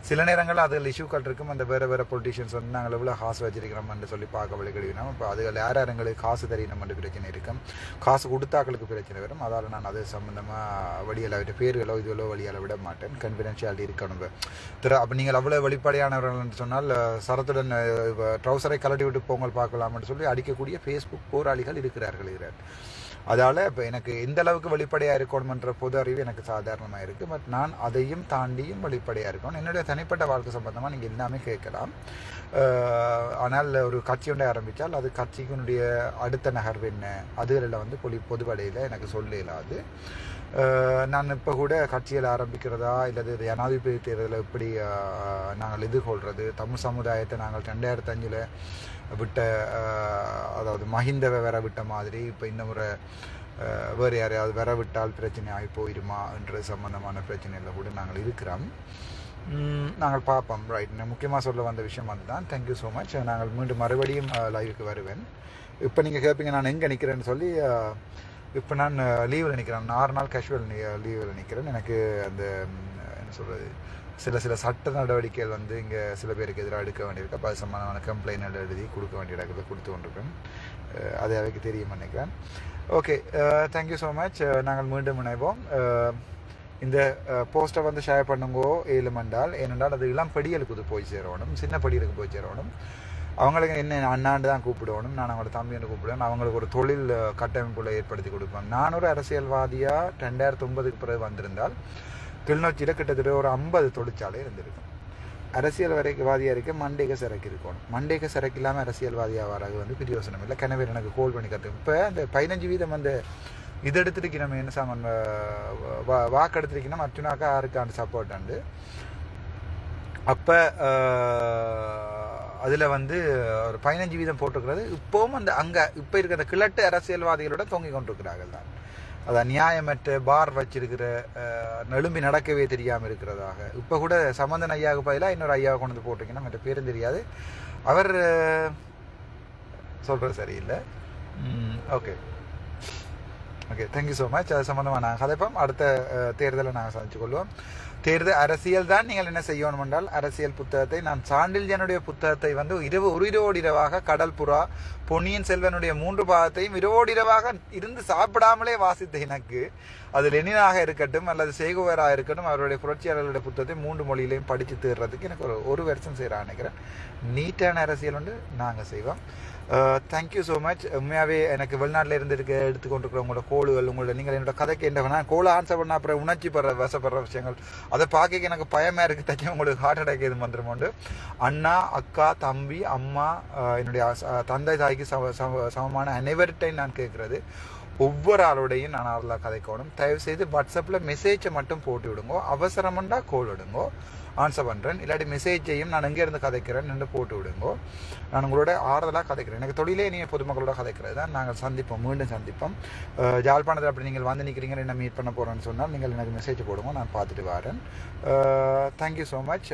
சில நேரங்களில் அதில் இஷ்யூக்கள் இருக்கும். அந்த வேறு பொலிட்டிஷியன்ஸ் வந்து நாங்கள் எவ்வளோ காசு வச்சிருக்கிறோம்னு சொல்லி பார்க்க வழிகழிவினோம். இப்போ அதுகள் யார் எங்களுக்கு காசு தெரியணும்னு பிரச்சனை இருக்கும், காசு கொடுத்தாக்களுக்கு பிரச்சனை வரும். அதால் நான் அது சம்மந்தமாக வழியில் விட்டு பேர்களோ இதுவோ வழியால் விட மாட்டேன். கன்ஃபிடென்ஷியாலிட்டி இருக்கணும். அப்போ நீங்கள் அவ்வளோ வெளிப்படையானவர்கள் சொன்னால் சரத்துடன் ட்ரௌசரை கலட்டி விட்டு போங்கள் பார்க்கலாம்னு சொல்லி அடிக்கக்கூடிய ஃபேஸ்புக் போராளிகள் இருக்கிறார்கள். அதால் இப்போ எனக்கு எந்த அளவுக்கு வெளிப்படையாக இருக்கணும்ன்ற பொது அறிவு எனக்கு சாதாரணமாக இருக்குது. பட் நான் அதையும் தாண்டியும் வெளிப்படையாக இருக்கணும். என்னுடைய தனிப்பட்ட வாழ்க்கை சம்பந்தமாக நீங்கள் எல்லாமே கேட்கலாம். ஆனால் ஒரு கட்சி ஒன்றை ஆரம்பித்தால் அது கட்சிக்குனுடைய அடுத்த நகர்வு என்ன, அதுகளில் வந்து பொதுப்படையில் எனக்கு சொல்ல இயலாது. நான் இப்போ கூட கட்சியில் ஆரம்பிக்கிறதா இல்லது ஜனாதிபதி தேர்தலில் எப்படி நாங்கள் எதிர்கொள்கிறது, தமிழ் சமுதாயத்தை நாங்கள் 2005 விட்ட, அதாவது மஹிந்தவை வேற விட்ட மாதிரி இப்போ இந்த முறை வேறு யாரையாவது வேற விட்டால் பிரச்சனை ஆகி போயிடுமா என்ற சம்பந்தமான பிரச்சனையில் கூட நாங்கள் இருக்கிறோம். நாங்கள் பார்ப்போம். ரைட், முக்கியமாக சொல்ல வந்த விஷயம் அதுதான். Thank you so much. நாங்கள் மீண்டும் மறுபடியும் லைவுக்கு வருவேன். இப்போ நீங்கள் கேட்பீங்க நான் எங்கே நிற்கிறேன்னு சொல்லி. இப்போ நான் லீவில் நிற்கிறேன். 6 நாள் கேஷுவல் லீவில் நிற்கிறேன். எனக்கு அந்த என்ன சொல்கிறது, சில சட்ட நடவடிக்கைகள் வந்து இங்கே சில பேருக்கு எதிராக எடுக்க வேண்டியிருக்கு. அப்போ அது சம்பந்தமான கம்ப்ளைண்ட் எழுதி கொடுக்க வேண்டிய இடத்துல கொடுத்து கொண்டிருக்கேன். அது அவைக்கு தெரியும் நினைக்கிறேன். Okay, thank you so much. நாங்கள் மீண்டும் இணைவோம். இந்த போஸ்ட்டை வந்து ஷேர் பண்ணுங்கோ ஏழுமென்றால். ஏனென்றால் அது இளம் படிகளுக்கு போய் சேரணும், சின்ன படிகளுக்கு போய் சேரணும். அவங்களுக்கு என்ன அண்ணாண்டு தான் கூப்பிடணும், நான் அவங்களோட தம்பின்னு கூப்பிடுவேன். அவங்களுக்கு ஒரு தொழில் கட்டமைப்புகளை ஏற்படுத்தி கொடுப்பேன். நான் ஒரு அரசியல்வாதியாக 2009க்கு பிறகு வந்திருந்தால் கிளிநொச்சியில் கிட்டத்தட்ட ஒரு 50 தொழிற்சாலை இருந்திருக்கும். அரசியல்வாதியாக இருக்க மண்டேக சரக்கு இருக்கணும். மண்டேக சரக்கு இல்லாமல் அரசியல்வாதியாக வராது வந்து பிரயோசனம் இல்லை. கனவேர் எனக்கு கோல் பண்ணி கற்று இப்போ அந்த 15% அந்த இது எடுத்துருக்கு. நம்ம என்ன சாமான் வாக்கு எடுத்துருக்கீங்கன்னா அர்ச்சுனாக்கா யாருக்காண்டு சப்போர்ட் ஆண்டு. அப்போ அதில் வந்து ஒரு 15% போட்டிருக்கிறது. இப்போவும் அந்த அங்கே இப்போ இருக்கிற அந்த கிழட்டு அரசியல்வாதிகளோட தொங்கிக் கொண்டிருக்கிறார்கள் தான். அதான் நியாயமற்ற பார் வச்சிருக்கிற நெலும்பி நடக்கவே தெரியாமல் இருக்கிறதாக. இப்போ கூட சம்பந்தன் ஐயாவுக்கு பதிலாக இன்னொரு ஐயாவை கொண்டு வந்து போட்டிங்கன்னா மற்ற பேரும் தெரியாது. அவர் சொல்கிறது சரியில்லை. Okay okay, thank you so much. அது சம்மந்தமாக நாங்கள் கதைப்போம். அடுத்த தேர்தலை நாங்கள் சந்திச்சு கொள்வோம். தேர்தல் அரசியல் தான். நீங்கள் என்ன செய்யணும் என்றால், அரசியல் புத்தகத்தை நான் சாண்டில்யனுடைய புத்தகத்தை வந்து இரவோடு இரவாக கடல் புறா பொன்னியின் செல்வனுடைய 3 பாகத்தையும் இரவோடு இரவாக இருந்து சாப்பிடாமலே வாசித்த எனக்கு அது லெனினாக இருக்கட்டும் அல்லது சேகுவராக இருக்கட்டும் அவருடைய புரட்சியாளர்களுடைய புத்தகத்தை 3 மொழியிலையும் படித்து தேர்றதுக்கு எனக்கு ஒரு வருஷம் செய்கிறான் நினைக்கிறேன். நீட்டான அரசியல் வந்து நாங்கள் செய்வோம். Thank you so much. உண்மையாகவே எனக்கு வெளிநாட்டில் எடுத்துக்கொண்டிருக்கிற உங்களோட கோளுகள், உங்களோட நீங்கள் என்னோட கதைக்கு என்ன கோளை ஆன்சர் பண்ணால் அப்புறம் உணர்ச்சி வசப்படுற விஷயங்கள் அதை பார்க்க எனக்கு பயமாக இருக்குது. தச்சு உங்களுக்கு ஹார்ட் அட்டாக் எதுவும் வந்துருமோண்டு. அண்ணா, அக்கா, தம்பி, அம்மா, என்னுடைய தந்தை தாய்க்கு சமமான அனைவர்கிட்டையும் நான் கேட்குறது, ஒவ்வொரு ஆளோடையும் நான் அதில் கதைக்கணும். தயவுசெய்து வாட்ஸ்அப்பில் மெசேஜை மட்டும் போட்டு விடுங்கோ. அவசரமெண்டா கோல் விடுங்கோ, ஆன்சர் பண்ணுறேன். இல்லாட்டி மெசேஜையும் நான் எங்கேருந்து கதைக்கிறேன் நின்று போட்டு விடுங்கோ. நான் உங்களோட ஆறுதலாக கதைக்கிறேன். எனக்கு தொழிலே நீங்கள் பொதுமக்களோட கதைக்கிறது தான். நாங்கள் சந்திப்போம், மீண்டும் சந்திப்போம். ஜாழ்ப்பாணத்தில் அப்படி நீங்கள் வந்து நிற்கிறீங்க, என்ன மீட் பண்ண போகிறேன்னு சொன்னால் நீங்கள் எனக்கு மெசேஜ் போடுங்க, நான் பார்த்துட்டு வரேன். Thank you so much.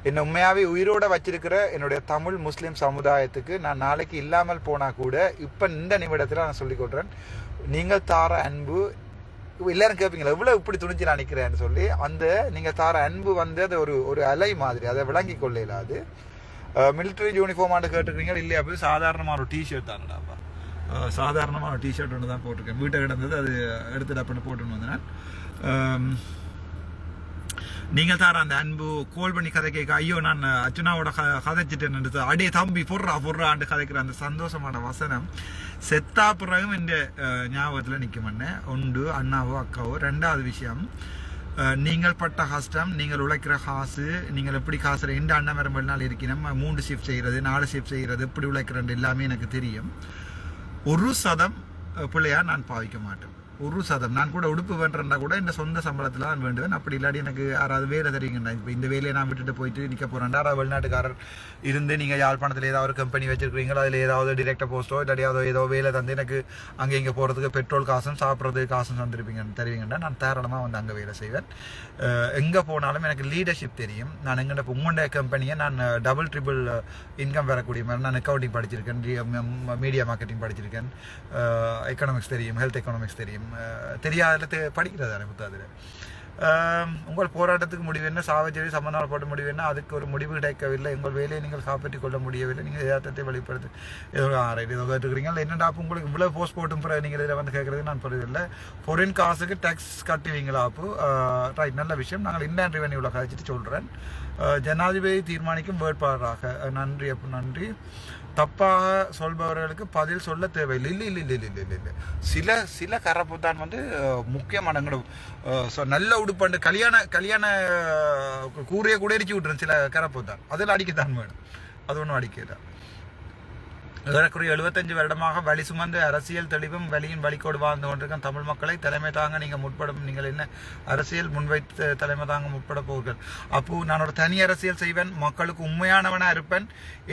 என்னை உண்மையாகவே உயிரோடு வச்சிருக்கிற என்னுடைய தமிழ் முஸ்லீம் சமுதாயத்துக்கு நான் நாளைக்கு இல்லாமல் போனால் கூட இப்போ இந்த நிமிடத்தில் நான் சொல்லிக்கொள்கிறேன், நீங்கள் தார அன்பு எல்லாரும் கேட்பீங்களா எவ்வளோ இப்படி துணிஞ்சு நான் நிற்கிறேன்னு சொல்லி, அந்த நீங்கள் தார அன்பு வந்து அது ஒரு அலை மாதிரி, அதை விளங்கி கொள்ளல. அது மிலிட்ரி யூனிஃபார்மான்னு கேட்டுக்கிறீங்க இல்லையா? அப்படி சாதாரணமாக ஒரு டிஷர்ட் தானடாப்பா, சாதாரணமாக ஒரு டிஷர்ட் ஒன்று தான் போட்டிருக்கேன். வீட்டை கிடந்தது அது எடுத்துட்டு அப்படின்னு போட்டுன்னு வந்தேன். நீங்கள் தார அந்த அன்பு கோல் பண்ணி கதை கேட்க, ஐயோ நான் அர்ச்சுனாவோட கதைச்சிட்டேன், அடே தம்பி பொர்றாண்டு கதைக்கிற அந்த சந்தோஷமான வசனம் செத்தா பிறகும் இந்த ஞாபகத்தில் நிற்குமண்ணே உண்டு. அண்ணாவோ அக்காவோ. 2வது விஷயம், நீங்கள் பட்ட கஷ்டம், நீங்கள் உழைக்கிற காசு, நீங்கள் எப்படி காசு எந்த அண்ணன் வர நாள் இருக்கணும், 3 ஷிஃப்ட் செய்கிறது 4 ஷிஃப்ட் செய்கிறது, எப்படி உழைக்கிறேன் எல்லாமே எனக்கு தெரியும். 1% பிள்ளையாக நான் பாவிக்க மாட்டேன். 1% நான் கூட உடுப்பு வேண்டா கூட இந்த சொந்த சம்பளத்தில் தான் வேண்டுவேன். அப்படி இல்லாட்டி எனக்கு யாராவது வேலை தெரியுங்கண்ணா, இப்போ இந்த வேலையை நான் விட்டுட்டு போயிட்டு நிற்க போகிறேன்டா, யாராவது வெளிநாட்டுக்காரர் இருந்து நீங்கள் யாழ்ப்பாணத்தில் ஏதாவது ஒரு கம்பெனி வச்சுருக்கீங்களோ அதில் ஏதாவது டிரெக்டாக போஸ்ட்டோ இல்லாட்டி ஏதோ வேலை தந்து எனக்கு அங்கே இங்கே போகிறதுக்கு பெட்ரோல் காசும் சாப்பிட்றதுக்கு காசும் தருவீங்கன்னா நான் தாராளமாக வந்து அங்கே வேலை செய்வேன். எங்கே போனாலும் எனக்கு லீடர்ஷிப் தெரியும். நான் எங்கள்கிட்ட உங்களுடைய கம்பெனியை நான் டபுள் ட்ரிபிள் இன்கம் வரக்கூடிய மாதிரி நான் அக்கௌண்டிங் படிச்சிருக்கேன், மீடியா மார்க்கெட்டிங் படிச்சிருக்கேன், எக்கனாமிக்ஸ் தெரியும், ஹெல்த் எக்கனாமிக்ஸ் தெரியும். தெரியாத படிக்கிறதானே புத்தாதில். உங்கள் போராட்டத்துக்கு முடிவு என்ன, சாவச்சேரி சமநாள் போட்ட முடிவு என்ன, அதுக்கு ஒரு முடிவு கிடைக்கவில்லை. உங்கள் வேலையை நீங்கள் காப்பாற்றிக் கொள்ள முடியவில்லை. நீங்கள் யதார்த்தத்தை வெளிப்படுத்து ஏதோ கேட்டுக்கிறீங்க. என்னடா உங்களுக்கு இவ்வளோ போஸ்ட் போட்டும் பிறகு நீங்கள் இதில் வந்து கேட்குறது நான் புரியவில்லை. ஃபாரின் காசுக்கு டேக்ஸ் கட்டுவீங்களா? அப்போ ரைட், நல்ல விஷயம். நாங்கள் இந்தியன் ரெவென்யூவில் கழிச்சிட்டு சொல்கிறேன். ஜனாதிபதி தீர்மானிக்கும் வேட்பாளராக. நன்றி. அப்போ நன்றி. தப்பாக சொல்பவர்களுக்கு பதில் சொல்ல தேவையில்லை. இல்லை. சில கரப்புத்தான் வந்து முக்கியமான நல்ல உடுப்பாண்டு கல்யாண கூரையை கூட எரிச்சு விட்டுரும். சில கரப்புத்தான் அதில் அடிக்கத்தான் வேணும். அது ஒன்றும் அடிக்கல. ஏறக்குறைய 75 வருடமாக வழி சுமந்து அரசியல் தெளிவும் வழியின் வழிகோடு வாழ்ந்து கொண்டிருக்கும் தமிழ் மக்களை தலைமை தாங்க நீங்கள் முற்படும். நீங்கள் என்ன அரசியல் முன்வைத்து தலைமை தாங்க முற்பட போவீர்கள்? அப்போ நான் ஒரு தனி அரசியல் செய்வேன், மக்களுக்கு உண்மையானவனா இருப்பேன்.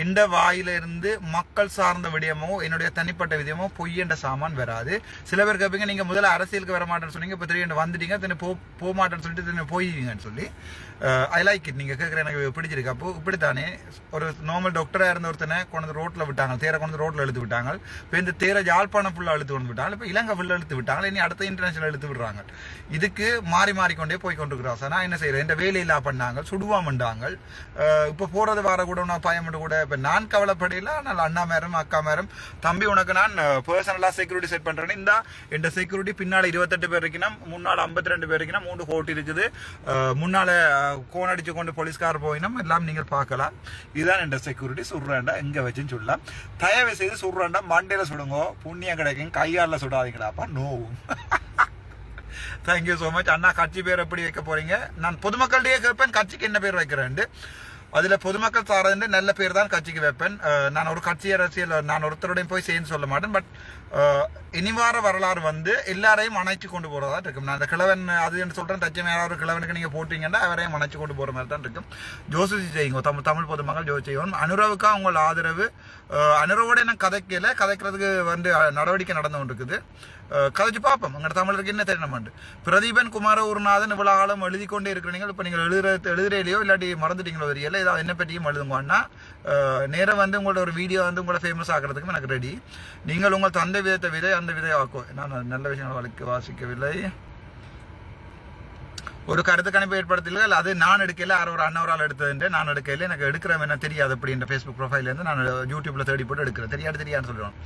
எந்த வாயிலிருந்து மக்கள் சார்ந்த விடயமோ என்னுடைய தனிப்பட்ட விதமோ பொய் என்ற சாமான் வராது. சில பேர் கேட்பீங்க, நீங்க முதல்ல அரசியலுக்கு வர மாட்டேன்னு சொன்னீங்க, இப்போ திடீர்னு வந்துட்டீங்க, போக மாட்டேன்னு சொல்லிட்டு போயிடுவீங்கன்னு சொல்லி. I like it. நீங்கள் கேட்குற எனக்கு பிடிச்சிருக்கு. அப்போ இப்படித்தானே ஒரு நார்மல் டாக்டராக இருந்த ஒருத்தனை கொண்டு ரோட்டில் விட்டாங்க, தேரை கொண்டு ரோட்டில் இழுத்து விட்டாங்க. இப்போ இந்த தேரை யாழ்ப்பாணம் ஃபுல்லாக இழுத்து கொண்டு விட்டாங்க, இப்போ இலங்கை ஃபுல்லாக இழுத்து விட்டாங்க, இனி அடுத்த இன்டர்நேஷனல் இழுத்து விடுறாங்க. இதுக்கு மாறிக்கொண்டே போய் கொண்டிருக்கிறோம் சார். நான் என்ன செய்கிறேன், இந்த வேலையில்லா பண்ணாங்க, சுடுவாமண்டாங்க. இப்போ போகிறது வர கூட நான் பயமிட்டு கூட இப்போ நான் கவலைப்படையில. ஆனால் அண்ணா மேரம் அக்கா மேரம் தம்பி உனக்கு நான் பர்சனலாக செக்யூரிட்டி செட் பண்ணுறேன்னு இந்த இந்த செக்யூரிட்டி பின்னால் 28 பேர் இருக்கணும், முன்னால் 52 பேர் இருக்கணும், 3 கோட் இருக்குது, முன்னால் கோன் அடிச்சு கொண்டு போலீஸ்கார் போயினோம் எல்லாம் நீங்கள் பார்க்கலாம். இதுதான் என்ற செக்யூரிட்டி. சுடுறாண்டா எங்கே வச்சுன்னு சொல்லலாம். தயவு செய்து சுடுறாண்டா மண்டையில் சுடுங்க, புண்ணியம் கிடைக்கும், கையால் சுடாதீங்களாப்பா, நோவும். Thank you so much. அண்ணா கட்சி பேர் எப்படி வைக்க போறீங்க? நான் பொதுமக்களிடையே கேட்பேன் கட்சிக்கு என்ன பேர் வைக்கிறேன். அதில் பொதுமக்கள் சார்ந்து நல்ல பேர் தான் கட்சிக்கு வைப்பேன். நான் ஒரு கட்சி அரசியல் நான் ஒருத்தருடையும் போய் செய்யன்னு சொல்ல மாட்டேன். பட் இனிவார வரலாறு வந்து எல்லாரையும் அணைச்சு கொண்டு போகிறதா இருக்கும். நான் அந்த கிழவன் அது என்று சொல்கிறேன், தச்சம் யாராவது கிழவனுக்கு நீங்கள் போட்டீங்கன்னா அவரையும் அணைச்சு கொண்டு போகிற மாதிரி தான் இருக்கும். ஜோசி செய்யுங்க, தமிழ் பொதுமக்கள் ஜோசி செய்வோம். அனுரவுக்கா உங்கள் ஆதரவு. அனுரவோட எனக்கு கதைக்கிறதுக்கு வந்து நடவடிக்கை நடந்து கொண்டு இருக்குது. கதைச்சு பார்ப்போம். உங்களோட தமிழருக்கு என்ன தெரியணுமாண்டு. பிரதீபன் குமார உருநாதன் இவ்வளோ காலம் எழுதி கொண்டே இருக்கிறீங்க. இப்போ நீங்கள் எழுதுறையிலையோ இல்லாட்டி மறந்துட்டீங்களோ தெரியல, ஏதாவது என்ன பற்றியும் எழுதுங்கன்னா நேரம் வந்து உங்களோட ஒரு வீடியோ வந்து உங்களை ஃபேமஸ் ஆகிறதுக்கும் எனக்கு ரெடி. நீங்கள் உங்கள் தந்தை விதை அந்த விதை ஆக்கும். நான் நல்ல விஷயங்கள் வாசிக்கவில்லை. ஒரு கருத்து கணிப்பு ஏற்படுத்தல, அது நான் எடுக்கல, ஒரு அண்ணவரால் எடுத்தது நான் எடுக்கல. எனக்கு எடுக்கிறவன் என்ன தெரியாது. அப்படி என்ற ஃபேஸ்புக் ப்ரொஃபைலேருந்து நான் யூடியூப்ல தேடி போட்டு எடுக்கிறேன். தெரியாதுன்னு சொல்லுவேன்.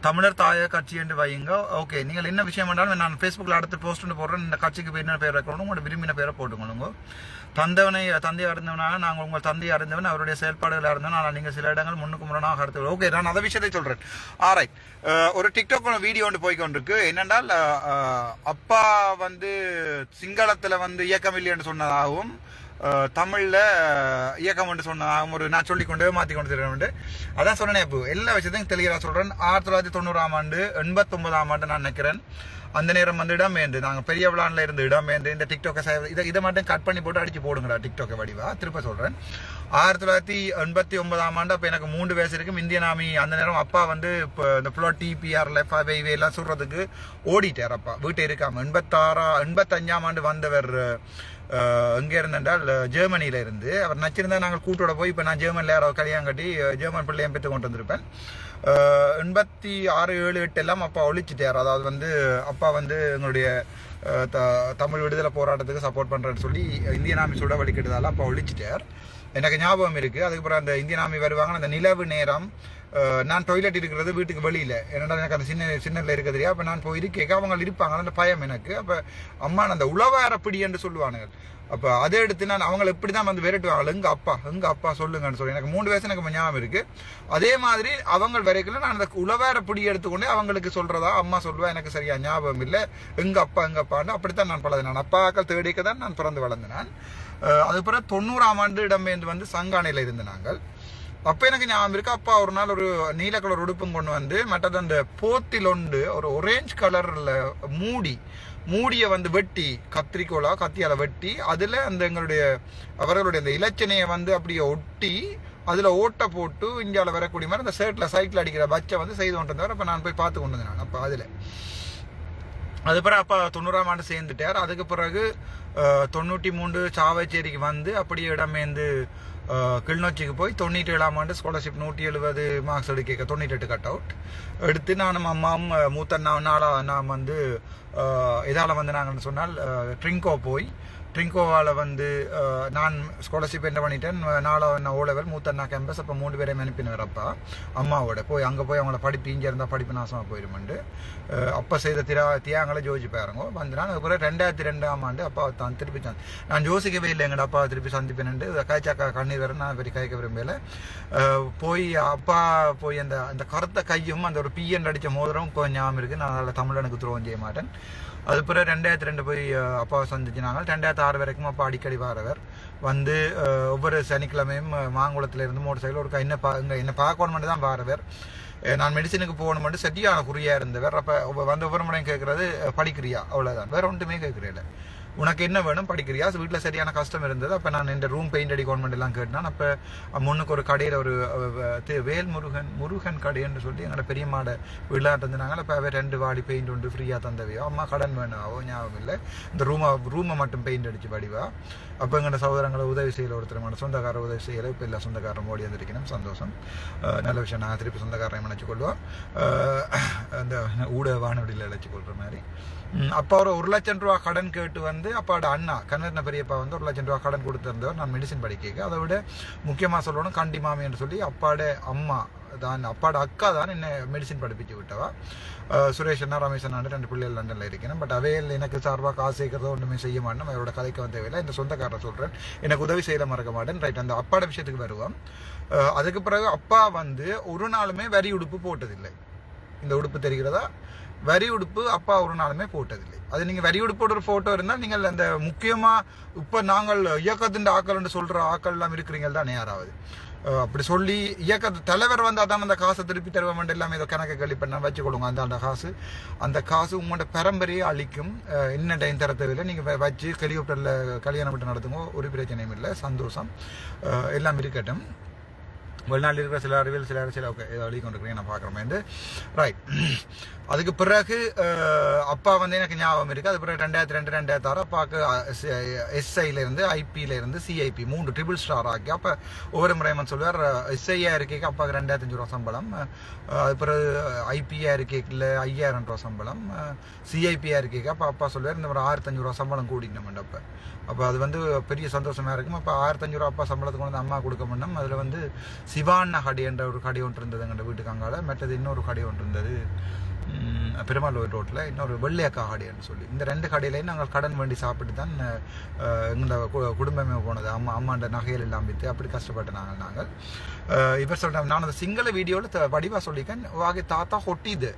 தமிழர் தாய கட்சி என்று வையுங்க. ஓகே, நீங்கள் என்ன விஷயம் பண்ணாலும் நான் ஃபேஸ்புக்கில் அடுத்து போஸ்ட் போடுறேன். இந்த கட்சிக்கு என்ன பேர் வைக்கணும், உங்களோட விரும்பின பேரை போட்டுக்கணுங்க. தந்தையை அறிந்தவனாக நாங்கள் உங்கள் தந்தையை அறிந்தவன், அவருடைய செயல்பாடுகள் அறிந்தவன். ஆனால் நீங்கள் சில இடங்கள் முன்னுக்கு முரணாக அடுத்து. ஓகே, நான் அதை விஷயத்தை சொல்கிறேன். ஆரைட், ஒரு டிக்டாக் வீடியோ ஒன்று போய்கொண்டிருக்கு. என்னென்றால் அப்பா வந்து சிங்களத்தில் வந்து இயக்கம் இல்லைன்னு சொன்னதாகவும் தமிழில் இயக்கம் என்று சொன்னதாகவும் ஒரு நான் சொல்லிக்கொண்டே மாற்றிக்கொண்டு தருவேன். அதான் சொன்னேன். இப்போ எல்லா விஷயத்தையும் தெளிவாக சொல்கிறேன். 1990ஆம் ஆண்டு 89ஆம் ஆண்டு நான் நினைக்கிறேன். அந்த நேரம் வந்து இடம்பெயர்ந்து நாங்கள் பெரிய விழானில் இருந்து இடம்பெயர்ந்து இந்த டிக்டாக்கை இதை மட்டும் கட் பண்ணி போட்டு அடிச்சு போடுங்கடா டிக்டாக்கை வடிவா. திருப்ப சொல்கிறேன். 1989ஆம் ஆண்டு அப்போ எனக்கு 3 வயசு இருக்கும். இந்தியன் ஆர்மி அந்த நேரம் அப்பா வந்து இப்போ இந்த பிளாட் டிபிஆர்ல இவையெல்லாம் சொல்றதுக்கு ஓடிட்டார். அப்பா வீட்டை இருக்காம 85ஆம் ஆண்டு வந்தவர் எங்கே இருந்தென்றால் ஜெர்மனியில இருந்து. அவர் நச்சிருந்தா நாங்கள் கூட்டோட போய் இப்போ நான் ஜெர்மனியில் யாரோ கல்யாணம் கட்டி ஜெர்மன் பிள்ளையம் பெற்று கொண்டு வந்திருப்பேன். 86, 7, 8 எல்லாம் அப்பா ஒழிச்சிட்டார். அதாவது வந்து அப்பா வந்து எங்களுடைய தமிழ் விடுதலை போராட்டத்துக்கு சப்போர்ட் பண்ணுறேன்னு சொல்லி இந்தியன் ஆர்மி சுட வலிக்கிட்டதால அப்பா ஒழிச்சிட்டார். எனக்கு ஞாபகம் இருக்குது. அதுக்கப்புறம் அந்த இந்தியன் ஆர்மி வருவாங்க. அந்த நிலவு நேரம் நான் டாய்லெட் இருக்கிறது வீட்டுக்கு வெளியில். என்னடா எனக்கு அந்த சின்னத்தில் இருக்க தெரியா. அப்போ நான் போய் கேட்க அவங்க இருப்பாங்க. அந்த பயம் எனக்கு. அப்போ அம்மா அந்த உளவார பிடி என்று சொல்லுவானுங்க. அப்போ அதை எடுத்து நான் அவங்களை எப்படி தான் வந்து விரட்டுவாங்க. எங்கள் அப்பா சொல்லுங்கன்னு சொல்லி எனக்கு 3 வயசு எனக்கு ஞாபகம் இருக்குது. அதே மாதிரி அவங்க வரைக்கும் நான் அந்த உளவார பிடி எடுத்துக்கொண்டு அவங்களுக்கு சொல்கிறதா அம்மா சொல்லுவா. எனக்கு சரியா ஞாபகம் இல்லை. எங்கள் அப்பான்னு அப்படித்தான் நான் பழது. நான் அப்பாக்கள் தேடிக்க தான் நான் பிறந்து வளர்ந்து. நான் அதுக்கப்புறம் 90ஆம் ஆண்டு இடம்பெயர்ந்து வந்து சங்கானையில் இருந்து நாங்கள். அப்போ எனக்கு ஞாபகம் இருக்கு. அப்பா ஒரு நாள் ஒரு நீல கலர் உடுப்பும் கொண்டு வந்து மற்றது அந்த போத்தில் ஒன்று ஒரு ஒரேஞ்ச் கலரில் மூடியை வந்து வெட்டி கத்தியால் வெட்டி அதில் அந்த அவர்களுடைய அந்த இலச்சனையை வந்து அப்படியே ஒட்டி அதில் ஓட்டை போட்டு இந்தியாவில் வரக்கூடிய மாதிரி அந்த சைட்டில் அடிக்கிற பச்சை வந்து செய்து கொண்டு வந்தவர். அப்போ நான் போய் பார்த்து கொண்டு வந்தேன். அப்போ அதில் அது பிறகு அப்பா 90ஆம் ஆண்டு சேர்ந்துட்டார். அதுக்கு பிறகு 93 சாவச்சேரிக்கு வந்து அப்படியே இடமேந்து கிளிநொச்சிக்கு போய் 97ஆம் ஆண்டு ஸ்காலர்ஷிப் 170 மார்க்ஸ் எடுக்க 98 கட் அவுட் எடுத்து நானும் அம்மாவும் மூத்தண்ணாவும் நாம் வந்து இதால் வந்து நாங்கள் சொன்னால் ட்ரிங்கோவால் வந்து நான் ஸ்காலர்ஷிப் என்ன பண்ணிட்டேன். 4 ஓ லெவல் மூத்தண்ணா கேம்பஸ். அப்போ 3 பேரையும் அனுப்பினவர் அப்பா அம்மாவோட போய் அங்கே போய் அவங்கள படிப்பு இங்கே இருந்தால் படிப்பு நாசமாக போயிடுமெண்டு அப்போ செய்த தியாங்களை ஜோதிச்சு பாருங்க வந்து. நான் அதுக்கப்புறம் 2002ஆம் ஆண்டு அப்பாவை தான் திருப்பி நான் யோசிக்கவே இல்லை எங்கள்ட அப்பாவை திருப்பி சந்திப்பேன்ட்டு காய்ச்சாக்கா கண்ணீர் வர நான் பெரிய காய்க்க விரும்பல. போய் அப்பா போய் அந்த கருத்த கையும் அந்த ஒரு பிஎன் அடித்த மோதிரம் கொஞ்சம் ஞாபகம் இருக்குது. நான் அதில் தமிழனுக்கு துரோகம் செய்ய மாட்டேன். அது பிறகு 2002 போய் அப்பாவை சந்திச்சினாங்க. 2006 வரைக்கும் அப்பா அடிக்கடி வரவர் வந்து ஒவ்வொரு சனிக்கிழமையும் மாங்குளத்தில் இருந்து மோட்டர் சைக்கிள் ஒரு என்ன பார்க்கணுமெண்டு தான் வரவர். நான் மெடிசனுக்கு போகணுமெண்டு சரியான குறியாக இருந்தவர். அப்போ வந்து ஒவ்வொரு முறையும் கேட்குறது படிக்கிறியா, அவ்வளோதான், வேறு ஒன்றுமே கேட்குறேன். உனக்கு என்ன வேணும், படிக்கிறியா? வீட்டில் சரியான கஷ்டம் இருந்தது. அப்போ நான் இந்த ரூம் பெயிண்ட் அடி கவர்மெண்ட் எல்லாம் கேட்டேன். அப்போ முன்னுக்கு ஒரு கடையில் ஒரு வேல் முருகன் கடைன்னு சொல்லி எங்களோட பெரியம்மாட விளையாட்டு இருந்தாங்க. அப்போ அவர் 2 வாடி பெயிண்ட் ஒன்று ஃப்ரீயாக தந்தவையோ, அம்மா கடன் வேணாவோ ஞாபகம் இல்லை. இந்த ரூமை மட்டும் பெயிண்ட் அடித்து படிவா. அப்போ எங்களோட சகோதரங்களை உதவி செய்யல, ஒருத்தர் சொந்தக்கார உதவி செய்யலை. இப்போ இல்லை, சொந்தக்காரன் ஓடி வந்திருக்கணும், சந்தோஷம், நல்ல விஷயம். நாங்கள் திருப்பி சொந்தக்காரரை நினைச்சு கொள்வோம், அந்த ஊட வானொலியில் இழைச்சி கொள்கிற மாதிரி. அப்போ ஒரு 1 லட்சம் ரூபா கடன் கேட்டு வந்து அப்பாவோட அண்ணா கண்ணர்ன பெரியப்பா வந்து 1 லட்சம் ரூபா கடன் கொடுத்துருந்தவர் நான் மெடிசின் படிக்க. அதை விட முக்கியமாக சொல்லணும், கண்டி மாமி என்று சொல்லி அப்பாவோட அம்மா தான், அப்பாவோட அக்கா தான் என்ன மெடிசின் படிப்பிச்சு விட்டவா. சுரேஷ் அண்ணா, ரமேஷ் அண்ணா 2 பிள்ளைகள் லண்டனில் இருக்கணும். பட் அவையில் எனக்கு சார்பாக காசு சேர்க்கிறதோ ஒன்றுமே செய்ய மாட்டேன். அவரோட கதைக்கு வந்து தேவையில்லை. இந்த சொந்தக்காரரை சொல்கிறேன், எனக்கு உதவி செய்யல மறக்க மாட்டேன். ரைட், அந்த அப்பாவோட விஷயத்துக்கு வருவோம். அதுக்கு பிறகு அப்பா வந்து ஒரு நாளுமே வரி உடுப்பு போட்டதில்லை. இந்த உடுப்பு தெரிகிறதா? வரி உடுப்பு அப்பா ஒரு நாளுமே போட்டதில்லை. அது நீங்கள் வரி உடுப்போட ஒரு ஃபோட்டோ இருந்தால் நீங்கள் அந்த முக்கியமாக இப்போ நாங்கள் இயக்கத்தின் ஆக்கள்னு சொல்கிற ஆக்கள் எல்லாம் இருக்கிறீங்க தானே, யாராவது அப்படி சொல்லி இயக்கத்து தலைவர் வந்து அதான் அந்த காசை திருப்பி தருவோம் எல்லாமே ஏதோ கணக்கு கழி பண்ண வச்சுக்கொள்ளுங்க. அந்த காசு உங்களோட பரம்பரையை அழிக்கும். என்ன டைம் தர தேவையில்லை, நீங்கள் வச்சு ஹெலிகாப்டரில் கல்யாணம் மட்டும் நடத்துங்க, ஒரு பிரச்சனையும் இல்லை, சந்தோஷம், எல்லாம் இருக்கட்டும். வெளிநாட்டில் இருக்கிற சில அறிவியல் சில அரசியல் எழுதி கொண்டிருக்கிறேன், நான் பார்க்குறேன். ரைட், அதுக்கு பிறகு அப்பா வந்து எனக்கு ஞாபகம் இருக்குது. அது பிறகு 2002 2006 அப்பாவுக்கு எஸ்ஐலேருந்து ஐபியிலேருந்து சிஐபி 3 ட்ரிபிள் ஸ்டார் ஆக்கி. அப்போ ஒவ்வொரு முறையமன் சொல்லுவார், எஸ்ஐயா இருக்கைக்கு அப்பாவுக்கு 2500 ரூபா சம்பளம், அது பிறகு ஐபியா இருக்கைக்குள்ள 5000 ரூபா சம்பளம், சிஐபியா இருக்கைக்கு அப்போ அப்பா சொல்லுவார் இந்த மாதிரி 1500 ரூபா சம்பளம் கூட்டிக்கணும். அப்போ அது வந்து பெரிய சந்தோஷமாக இருக்கும். அப்போ 1500 ரூபா அப்பா சம்பளத்துக்கு வந்து அம்மா கொடுக்க முடியும். அதில் வந்து சிவாண்ணா கடை என்ற ஒரு கடை ஒன்று இருந்தது எங்கள் வீட்டுக்கு அங்கால. மற்றது இன்னொரு கடை ஒன்று இருந்தது பெருமாள் ரோட்டில், இன்னொரு வெள்ளையக்கா கடைன்னு சொல்லி. இந்த 2 கடையிலையும் நாங்கள் கடன் வேண்டி சாப்பிட்டு தான் எங்களோட குடும்பமே போனது. அம்மாண்ட நகைகள் எல்லாம் விற்று அப்படி கஷ்டப்பட்டு நாங்கள் இவர் சொல்கிறேன். நான் அந்த சிங்கள வீடியோவில் வடிவாக சொல்லிக்கேன், வாகை தாத்தா ஹொட்டிது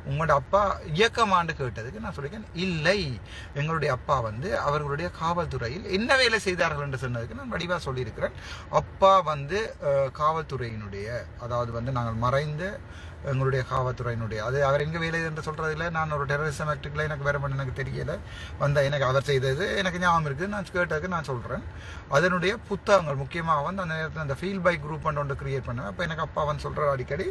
உங்களோட அப்பா இயக்கமாண்டு கேட்டதுக்கு நான் சொல்லியிருக்கேன், இல்லை எங்களுடைய அப்பா வந்து அவர்களுடைய காவல்துறையில் என்ன வேலை செய்தார்கள் என்று சொன்னதுக்கு நான் வடிவாக சொல்லியிருக்கிறேன். அப்பா வந்து காவல்துறையினுடைய, அதாவது வந்து நாங்கள் மறைந்த எங்களுடைய காவல்துறையினுடைய, அது அவர் எங்கே வேலை என்று சொல்கிறதில்ல. நான் ஒரு டெரரிசம் ஆக்டுக்குள்ள எனக்கு வேறு பண்ண எனக்கு தெரியலை. எனக்கு அவர் செய்தது எனக்கு ஞாபகம் இருக்குது, நான் கேட்டதுக்கு நான் சொல்கிறேன். அதனுடைய புத்தகங்கள் முக்கியமாக வந்து அந்த நேரத்தில் அந்த ஃபீல் பை குரூப் ஒன்று கிரியேட் பண்ணுவேன். அப்போ எனக்கு அப்பா வந்து சொல்கிற அடிக்கடி,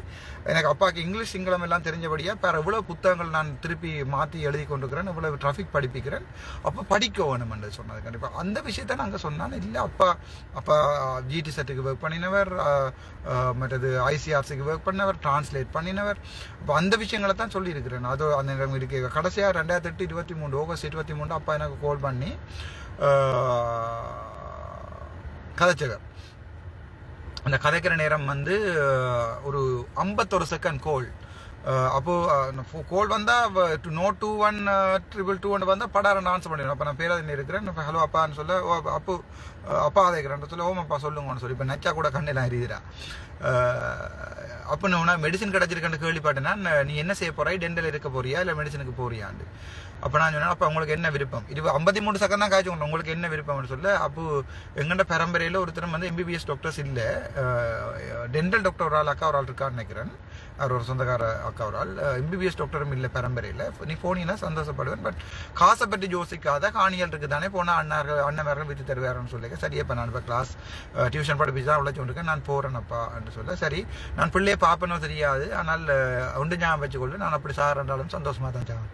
எனக்கு அப்பாவுக்கு இங்கிலீஷ் சிங்களம் எல்லாம் தெரிஞ்சபடியாக வேறு எவ்வளோ புத்தகங்கள் நான் திருப்பி மாற்றி எழுதி கொண்டிருக்கிறேன், இவ்வளோ டிராஃபிக் படிப்பிக்கிறேன், அப்போ படிக்க வேணும் என்று சொன்னது. கண்டிப்பாக அந்த விஷயத்தை நாங்கள் சொன்னான். இல்லை அப்பா ஜிடி செட்டுக்கு ஒர்க் பண்ணினவர், மற்றது ஐசிஆர்சிக்கு ஒர்க் பண்ணவர், டிரான்ஸ்லேட் பண்ணினவர். அப்போ அந்த விஷயங்களை தான் சொல்லியிருக்கிறேன். அதோ அந்த நேரம் இருக்கு. கடைசியாக 2008 23 ஆகஸ்ட் 23 அப்பா எனக்கு கால் பண்ணி கதைச்சவர். அந்த கதைக்கிற நேரம் வந்து ஒரு 51 செகண்ட் கோல். அப்போது கோல் வந்தால் 2122 வந்தால் படார ஆன்சர் பண்ணிடுவேன். அப்போ நான் பேராதின்னு இருக்கிறேன். இப்போ ஹலோ அப்பான்னு சொல்ல, அப்பா அதைக்கிறேன் சொல்ல, ஓமப்பா சொல்லுங்கன்னு சொல்லி. இப்போ நச்சா கூட கண்ணெல்லாம் எரியுதுரா. அப்போ நான் மெடிசன் கிடச்சிருக்கேன்னு கேள்விப்பட்டேன்னா, நீ என்ன செய்ய போறாய், டென்டல் இருக்க போறியா இல்லை மெடிசனுக்கு போறியாண்டு. அப்போ நான் சொன்னேன், அப்போ உங்களுக்கு என்ன விருப்பம், 53 செகண்ட் தான் காய்ச்சி உங்களுக்கு என்ன விருப்பம்னு சொல்ல. அப்போ எங்கள்ட பரம்பரையில் ஒருத்தர் வந்து எம்பிபிஎஸ் டாக்டர்ஸ் இல்லை, டென்டல் டாக்டர் ஒரு ஆள் அக்கா ஒரு ஆள் இருக்கான்னு நினைக்கிறேன், அவர் ஒரு சொந்தக்கார அக்கா ஒரு ஆள். எம்பிபிஎஸ் டாக்டரும் இல்லை பரம்பரையில். நீ போனீங்கன்னா சந்தோஷப்படுவேன், பட் காசை பற்றி யோசிக்காத, காணிகள் இருக்குது தானே, போனால் அண்ணன் வித்து தருவாருன்னு சொல்லி. சரி, இப்போ நான் இப்போ கிளாஸ் டியூஷன் படிப்பிச்சு தான் உழைச்சி கொண்டிருக்கேன், நான் போகிறேன்ப்பா என்று சொல்ல. சரி, நான் பிள்ளையை பார்ப்பனும் தெரியாது, ஆனால் ஒன்று ஞாபகம் வச்சுக்கொள்ளு, நான் அப்படி சார் என்றாலும் சந்தோஷமாக தான் சார்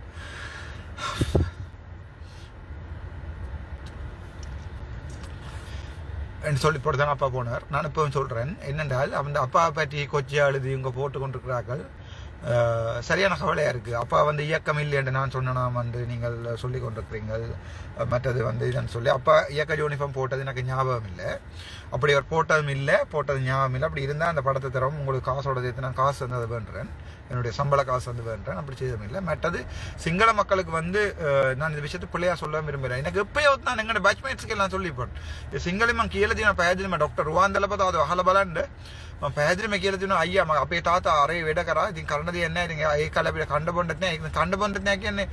என்று சொல்லி போட்டு தான் அப்பா போனார். நான் இப்போவும் சொல்கிறேன் என்னென்றால், அந்த அப்பா பற்றி கொச்சி அழுது இவங்க போட்டு கொண்டிருக்கிறார்கள். சரியான கவலையாக இருக்குது. அப்பா வந்து இயக்கம் இல்லை என்று நான் சொன்னா வந்து நீங்கள் சொல்லி கொண்டிருக்கிறீங்கள். மற்றது வந்து இதுன்னு சொல்லி அப்பா இயக்க யூனிஃபார்ம் போட்டது எனக்கு ஞாபகம் இல்லை. அப்படி அவர் போட்டது ஞாபகம் இல்லை. அப்படி இருந்தால் அந்த படத்தை தரவும் உங்களுக்கு காசோட சேர்த்து நான் காசு வந்து அதை வேண்டுறேன், என்னுடைய சம்பள காசு வந்து வேண்டுறேன். அப்படி செய்யவும் இல்லை. மற்றது சிங்கள மக்களுக்கு வந்து நான் இந்த விஷயத்தை பிள்ளையா சொல்ல விரும்புகிறேன். எனக்கு எப்பயோ நான் எங்களோட பேட்ச்மேட்ஸுக்கு எல்லாம் சொல்லிப்பேன், සිංහලෙන් කියලා තියෙන පැහැදිලිම ડોક્ટર රුවාන්දල පතාවද අහලා බලන්න. මම පැහැදිලිම කියලා තියෙනවා අයියා මම අපේ තාත්තා අරේ වැඩ කරා. ඉතින් කරන්න දෙයක් නැහැ. ඉතින් ඒ කාලේ අපිට කන්න බොන්නත් නැහැ. ඒක කන්න බොන්නත් නැහැ කියන්නේ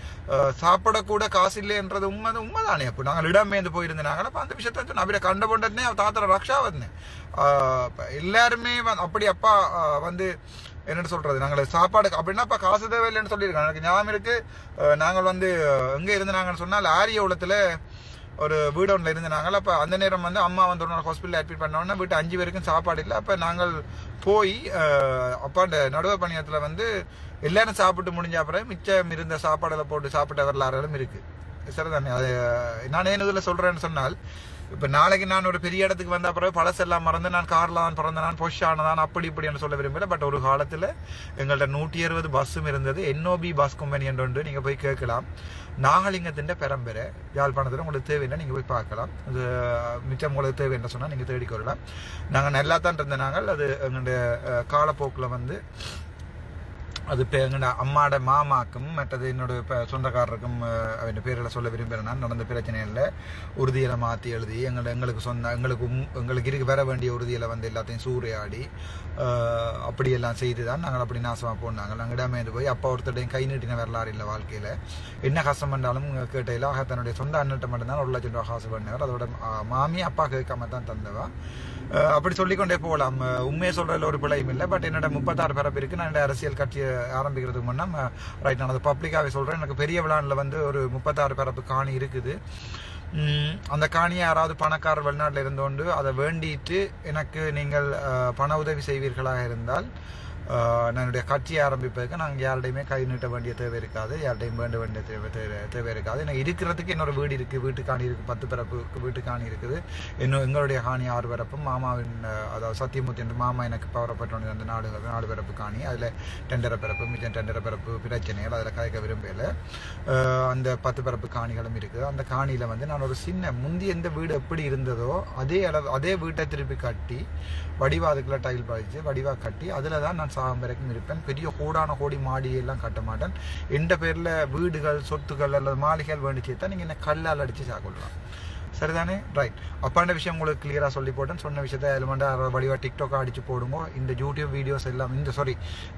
சாப்பிட கூட காசு இல்லைன்றது உண்மைதானே. அப்போ நாங்கள் இடமேந்து போயிருந்தாங்களா, அப்போ அந்த விஷயத்த අපිට කන්න බොන්නත් නැහැ, தாத்தர ரக்ஷாවත් නැහැ. எல்லாருமே அப்படி அப்பா வந்து என்னென்னு சொல்கிறது, நாங்கள் சாப்பாடு அப்படின்னா இப்போ காசு தேவையில்லைன்னு சொல்லியிருக்காங்க. எனக்கு ஞாபகம் இருக்குது, நாங்கள் வந்து எங்கே இருந்தாங்கன்னு சொன்னால் ஆரியகுளத்தில் ஒரு வீடு ஒன்றில் இருந்தாங்க. அப்போ அந்த நேரம் வந்து அம்மா வந்து ஒரு ஹாஸ்பிட்டலில் அட்மிட் பண்ணோன்னா வீட்டு 5 பேருக்கும் சாப்பாடு இல்லை. அப்போ நாங்கள் போய் அப்பாண்ட நடுவர் பணியத்தில் வந்து எல்லாரும் சாப்பிட்டு முடிஞ்ச அப்புறம் மிச்சம் இருந்த சாப்பாடில் போட்டு சாப்பிட்ட வரலாறுகளும் இருக்குது. சரிதானே? அது நான் ஏன் இதில் சொல்கிறேன்னு சொன்னால், இப்போ நாளைக்கு நான் ஒரு பெரிய இடத்துக்கு வந்த அப்புறம் பழசெல்லாம் மறந்து நான் காரில் தான் பிறந்த நான் பொஷ் ஆனதான் அப்படி இப்படின்னு சொல்ல விரும்பல. பட் ஒரு காலத்தில் எங்கள்கிட்ட 160 பஸ்ஸும் இருந்தது. NOB பஸ் கம்பெனி என்று ஒன்று நீங்கள் போய் கேட்கலாம். நாகலிங்கத்தின் பெரம்பெரை யாழ்ப்பாணத்தில் உங்களுக்கு தேவைன்னா நீங்கள் போய் பார்க்கலாம். அது மிச்சம் உங்களுக்கு தேவைன்னு சொன்னால் நீங்கள் தேடிக்கொள்ளலாம். நாங்கள் நல்லா தான் இருந்த நாங்கள் அது எங்களுடைய காலப்போக்கில் வந்து அது இப்போ எங்களோட அம்மாவோட மாமாக்கும் மற்றது என்னோட இப்போ சொந்தக்காரருக்கும் அவன் பேரில் சொல்ல விரும்புகிறேன்னா நடந்த பிரச்சனையில் உறுதியில் மாற்றி எழுதி எங்களுக்கு இருக்க வர வேண்டிய உறுதியில் வந்து எல்லாத்தையும் சூறையாடி அப்படியெல்லாம் செய்து தான் நாங்கள் அப்படி நாசமாக போனாங்க. நாங்கள் இடமேந்து போய் அப்பா ஒருத்தருடையும் கை நீட்டின வரலாறு இல்லை. வாழ்க்கையில் என்ன கஷ்டம் பண்ணாலும் கேட்டையில் தன்னுடைய சொந்த அண்ணன்ட்ட மட்டும்தான் 1 லட்சம் ரூபா காசு பண்ணவர். அதோட மாமி அப்பா கேட்காம தான் தந்தவா. அப்படி சொல்லிக்கொண்டே போகலாம். உண்மையை சொல்கிறதுல ஒரு பிழையும் இல்லை. பட் என்னோட 36 பிறப்பு இருக்குது. நான் என்னோட அரசியல் கட்சியை ஆரம்பிக்கிறதுக்கு முன்னே ரைட் நான் அதை பப்ளிக்காகவே சொல்கிறேன். எனக்கு பெரிய விழானில் வந்து ஒரு 36 பிறப்பு காணி இருக்குது. அந்த காணியை யாராவது பணக்காரர் வெளிநாட்டில் இருந்தோண்டு அதை வேண்டிட்டு எனக்கு நீங்கள் பண உதவி செய்வீர்களாக இருந்தால் என்னுடைய கட்சியை ஆரம்பிப்பதற்கு நாங்கள் யாருடையுமே கை நீட்ட வேண்டிய தேவை இருக்காது, யார்டையும் வேண்ட வேண்டிய தேவை இருக்காது. எனக்கு இருக்கிறதுக்கு இன்னொரு வீடு இருக்குது, வீட்டு காணி இருக்குது, 10 பிறப்பு வீட்டு காணி இருக்குது. எங்களுடைய காணி 6 பிறப்பும் மாமாவின் அதாவது சத்தியமூர்த்தி என்று மாமா எனக்கு பவரப்பட்ட அந்த 4 பிறப்பு காணி. அதில் 2.5 பிறப்பு மிச்சம் 2.5 பிறப்பு பிரச்சனைகள் அதில் கதைக்க விரும்பல. அந்த 10 பிறப்பு காணிகளும் இருக்குது. அந்த காணியில் வந்து நான் ஒரு சின்ன முந்தி எந்த வீடு எப்படி இருந்ததோ அதே வீட்டை திருப்பி கட்டி வடிவா அதுக்குள்ள டைல் பாய்ச்சி வடிவா கட்டி அதில் தான் நான் சாகம் வரைக்கும் இருப்பேன். பெரிய கோடி மாடியெல்லாம் கட்ட மாட்டேன். எந்த பேரில் வீடுகள் சொத்துக்கள் அல்லது மாளிகைகள் வேண்டிச்சு தான் நீங்கள் என்ன கல்லால் அடித்து சாக்கொள்ளலாம். சரிதானே? ரைட். அப்பாண்ட விஷயம் உங்களுக்கு கிளியராக சொல்லி போட்டேன். சொன்ன விஷயத்தை எலிமெண்டா வடிவா டிக்டாக்காக அடித்து போடுங்க. இந்த யூடியூப் வீடியோஸ் எல்லாம்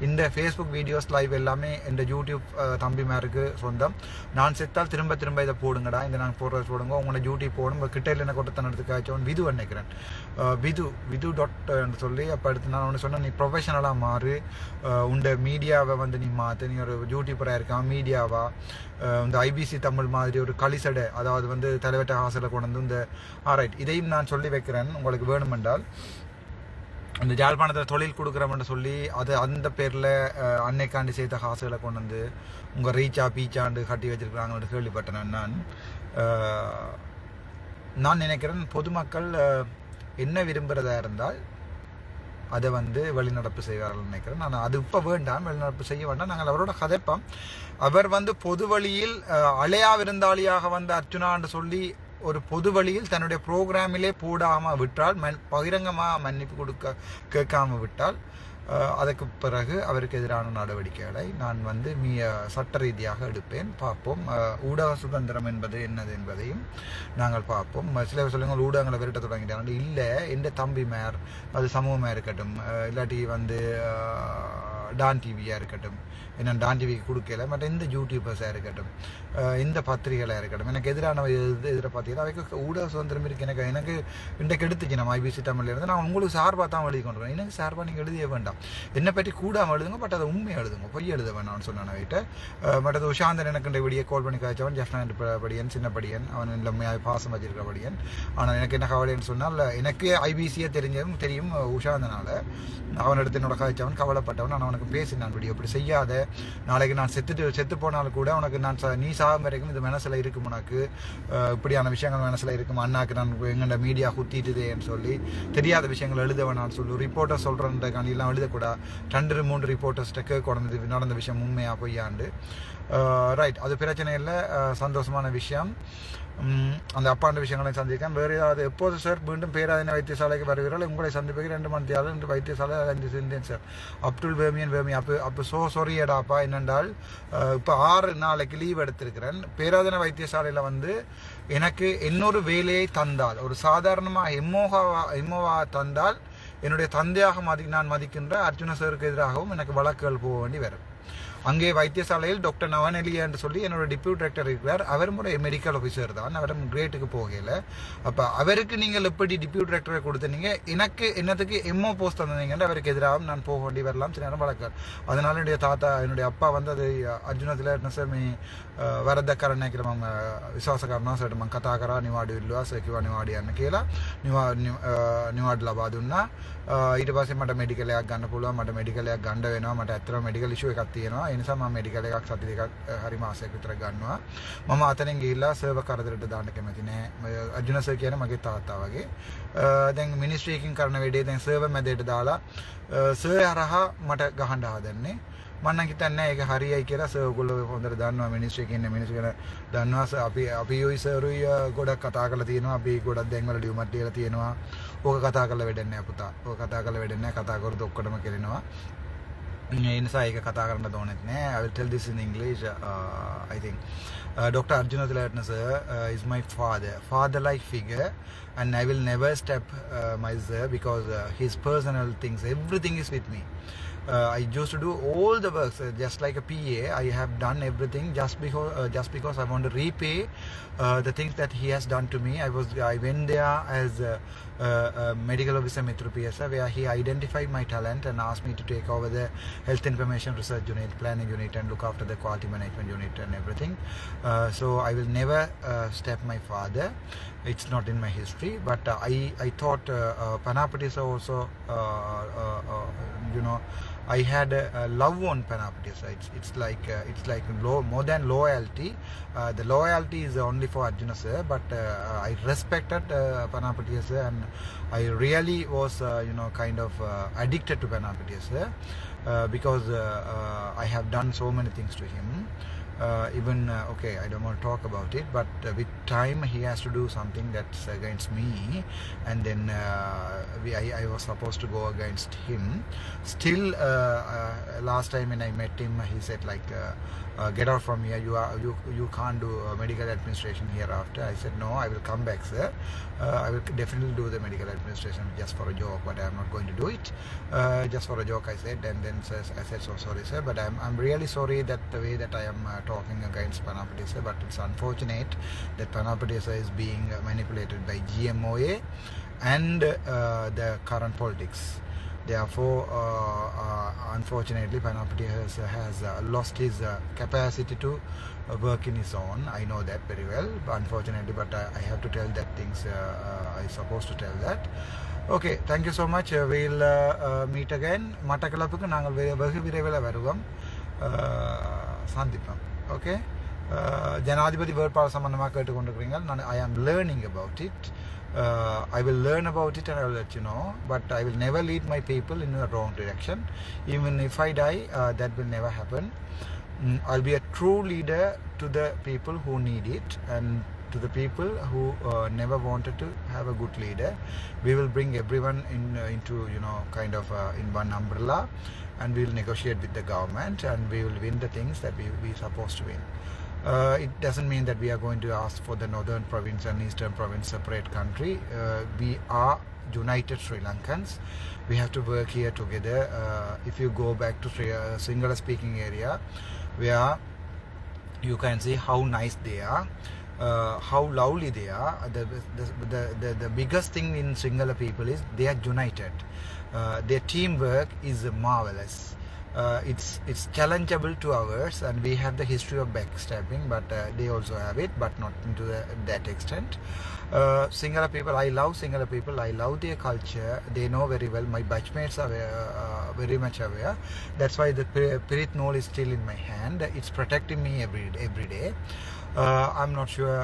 இந்த ஃபேஸ்புக் வீடியோஸ் லைவ் எல்லாமே இந்த யூடியூப் தம்பிமாருக்கு சொந்தம். நான் செத்தால் திரும்ப இதை போடுங்கடா, இந்த நான் போடுறது போடுங்க. உங்களோட யூடியூப் போடும். உங்கள் கிட்டையில் என்ன கொடுத்தனத்துக்கு ஆச்சோன் விது நினைக்கிறேன். விது டாட் சொல்லி அப்போ எடுத்து நான் ஒன்று சொன்னேன், நீ ப்ரொஃபஷனலாக மாறு, உண்ட மீடியாவை வந்து நீ மாற்று, நீ ஒரு யூடியூபராக இருக்கான் மீடியாவா இந்த IBC தமிழ் மாதிரி ஒரு களிசடை, அதாவது வந்து தலைவட்ட ஹாசலை கொண்டு வந்து இந்த ரைட் இதையும் நான் சொல்லி வைக்கிறேன். உங்களுக்கு வேணுமென்றால் இந்த யாழ்ப்பாணத்தில் தொழில் கொடுக்குறோம்னு சொல்லி அது அந்த பேரில் அன்னைக்காண்டி செய்த காசுகளை கொண்டு வந்து உங்கள் ரீச்சா பீச்சாண்டு கட்டி வச்சிருக்கிறாங்கன்னு கேள்விப்பட்டேன். நான் நினைக்கிறேன் பொதுமக்கள் என்ன விரும்புகிறதா இருந்தால் அதை வந்து வெளிநடப்பு செய்வார்கள் நினைக்கிறேன். நான் அது இப்போ வேண்டாம், வெளிநடப்பு செய்ய வேண்டாம். நாங்கள் அவரோட கதைப்போம். அவர் வந்து பொது வழியில் அலையா விருந்தாளியாக வந்த அர்ச்சுனான்னு சொல்லி ஒரு பொது வழியில் தன்னுடைய ப்ரோக்ராமிலே போடாமல் விட்டால், பகிரங்கமாக மன்னிப்பு கேட்காம விட்டால் அதற்கு பிறகு அவருக்கு எதிரான நடவடிக்கைகளை நான் வந்து சட்ட ரீதியாக எடுப்பேன். பார்ப்போம். ஊடக சுதந்திரம் என்பது என்னது என்பதையும் நாங்கள் பார்ப்போம். சில சொல்லுங்கள் ஊடகங்களை விரட்ட தொடங்கிட்டாங்க. இல்லை, எந்த தம்பி மேர் அது சமூகமாக இருக்கட்டும், இல்லாட்டி வந்து டான் டிவியாக இருக்கட்டும், என்ன டான் டிவிக்கு கொடுக்கல, மற்ற இந்த யூடியூபர்ஸாக இருக்கட்டும், இந்த பத்திரிகைகளாக இருக்கட்டும், எனக்கு எதிரான எதிராக பார்த்தீங்கன்னா அவைக்கு ஊடக சுதந்திரம் இருக்குது. எனக்கு இன்றைக்கு எடுத்துச்சு நம்ம IBC தமிழில் இருந்து நான் உங்களுக்கு சார்பாக தான் எழுதி கொண்டு வரேன். எனக்கு சார்பாக நீங்கள் எழுதிய வேண்டாம், என்னை பற்றி கூடாமல் எழுதுங்க, பட் அதை உண்மையை எழுதுங்க, பொய் எழுத வேண்டாம்னு சொன்னான் வீட்டை. மற்றது உஷாந்தன் எனக்கு விடிய கால் பண்ணி காய்ச்சவன் ஜெஃப்னான் படியன், சின்ன படியன், அவன் இல்லாமல் பாசம் வச்சிருக்கிற படியன். ஆனால் எனக்கு என்ன கவலைன்னு சொன்னால், எனக்கு IBCயை தெரியும் உஷாந்தனால். அவன் எடுத்து என்னோட காய்ச்சவன் கவலைப்பட்டவன். நான் அவனுக்கு பேசினான், வீடியோ இப்படி செய்யாத, நாளைக்கு நான் செத்து போனாலும் கூட உனக்கு நான் நீ சாகும் வரைக்கும் இது மனசில் இருக்கும், உனக்கு இப்படியான விஷயங்கள் மனசில் இருக்கும், அண்ணாக்கு நான் எங்கள்ட மீடியா குத்திட்டுதேன்னு சொல்லி தெரியாத விஷயங்கள் எழுதவேனான்னு சொல்லி ரிப்போர்ட்டர் சொல்கிறன்ற காணியெல்லாம் எழுதக்கூடாது. 2-3 ரிப்போர்ட்டர்ஸ்கிட்ட கேட்கணும் நடந்த விஷயம் உண்மையா பொய்யாண்டு. ரைட், அது பிரச்சனை இல்லை, சந்தோஷமான விஷயம். அந்த அப்பாண்ட விஷயங்களை சந்திக்கேன். வேறு ஏதாவது எப்போது சார் மீண்டும் பேராதீன வைத்தியசாலைக்கு வருகிறார்கள்? உங்களை சந்திப்பது 2 மணித்தியாலும் என்று வைத்தியசாலை 5 செஞ்சேன் சார். அப்துல் பேமியன் அப்போ சொரியடாப்பா என்னென்றால் இப்போ 6 நாளைக்கு லீவ் எடுத்திருக்கிறேன். பேராதீன வைத்தியசாலையில் வந்து எனக்கு இன்னொரு வேலையை தந்தால், ஒரு சாதாரணமாக எம்மோவா தந்தால் என்னுடைய தந்தையாக நான் மதிக்கின்ற அர்ஜுன சாருக்கு எதிராகவும் எனக்கு வழக்குகள் போக வேண்டி வரும். அங்கே வைத்தியசாலையில் டாக்டர் நவநெலியா என்று சொல்லி என்னோட டிப்யூட்டி டைரக்டர் இருக்கிறார். அவரும் ஒரு மெடிக்கல் ஆஃபீஸர் தான், அவரும் கிரேட்டுக்கு போகல. அப்போ அவருக்கு நீங்கள் எப்படி டிப்யூட்டி டைரக்டரை கொடுத்தீங்க, எனக்கு என்னத்துக்கு எம்ஓ போஸ்ட் தந்தீங்கன்னு அவருக்கு எதிராக நான் போக வேண்டி வரலாம் சில நேரம் வழக்கார். அதனால என்னுடைய தாத்தா என்னுடைய அப்பா வந்து அது அர்ஜுனத்தில் நசமி වරදකරන කියලා මම විශ්වාස කරනවා. සරට මම කතා කරා නිවාඩු ඉල්ලුවා. සර් කිව්වා නිවාඩු යන්න කියලා. නිවාඩු ලබා දුන්නා. ඊට පස්සේ මට මෙඩිකල් එකක් ගන්න පුළුවන්. මට මෙඩිකල් එකක් ගන්න වෙනවා. මට ඇත්තටම මෙඩිකල් ඉෂුව එකක් තියෙනවා. ඒ නිසා මම මෙඩිකල් එකක් සති දෙකක් හරි මාසයක් විතර ගන්නවා. මම අතනින් ගිහිල්ලා සර්ව කරදරට දාන්න කැමති නෑ. අර්ජුන සර් කියන්නේ මගේ තාත්තා වගේ. දැන් මිනිස්ට්‍රි එකකින් කරන වැඩේ දැන් සර්ව මැදට දාලා සර් හරහා මට ගහන්න හදන්නේ. මම හිතන්නේ ඒක හරියයි කියලා. සර් ඔයගොල්ලෝ හොඳට දන්නවා මිනිස්ට්‍රි එකේ ඉන්න මිනිස්සු ගැන දන්නවා. අපි යෝයි සර්ුයි ගොඩක් කතා කරලා තියෙනවා. අපි ගොඩක් දැන් වල ලියුමක් දීලා තියෙනවා. ඕක කතා කරලා වැඩක් නෑ පුතා. ඕක කතා කරලා වැඩක් නෑ. කතා කරද්දී ඔක්කොටම කෙරෙනවා. ඒ නිසා ඒක කතා කරන්න ඕනෙත් නෑ. I will tell this in English. I think Dr. Arjuna Tilaratne sir is my father-like figure, and I will never step my sir because his personal things, everything is with me. I used to do all the works just like a PA. I have done everything just because I want to repay the things that he has done to me. I went there as a medical officer Mithru PSA, where he identified my talent and asked me to take over the health information research unit, planning unit, and look after the quality management unit and everything. So I will never step my father. It's not in my history, but I thought Panapati sir also I had a love on Panapati sir. It's like more than loyalty. The loyalty is only for Arjuna sir, but I respected Panapati sir, and I really was kind of addicted to Panapati sir because I have done so many things to him. Even okay, I don't want to talk about it, but with time he has to do something that's against me, and then I was supposed to go against him. Still last time when I met him, he said like get out from here, you can't do medical administration hereafter. I said no, I will come back sir. I will definitely do the medical administration just for a joke, but I am not going to do it just for a joke, I said. And then I said so sorry sir, but I'm really sorry that the way that I am talking against Panapati sir, but it's unfortunate that Panapati sir is being manipulated by GMOA and the current politics. Therefore, unfortunately, Panapati has lost his capacity to work in his own. I know that very well, unfortunately, but I have to tell that things. I'm supposed to tell that. Okay, thank you so much. We'll meet again. Mattakalapukku naangal veru viraivala varuvam. Sandipam. Okay. Janadipati வேட்பாளர் சம்பந்தமாக கேட்டுக்கொண்டிருக்கிறீர்கள். I am learning about it. I will learn about it and I will let you know, but I will never lead my people in a wrong direction. Even if I die, that will never happen. I'll be a true leader to the people who need it, and to the people who never wanted to have a good leader. We will bring everyone into kind of in one umbrella, and we will negotiate with the government, and we will win the things that we supposed to win. It doesn't mean that we are going to ask for the northern province and eastern province separate country. We are united Sri Lankans. We have to work here together. If you go back to Sinhala speaking area, where you can see how nice they are, how lovely they are. The biggest thing in Sinhala people is they are united. Their teamwork is marvelous. It's challengeable to ours, and we have the history of backstabbing, but they also have it, but not to that extent. Sinhala people, I love Sinhala people. I love their culture. They know very well. My batchmates are very much aware. That's why the Pirit Knoll is still in my hand. It's protecting me every day. I'm not sure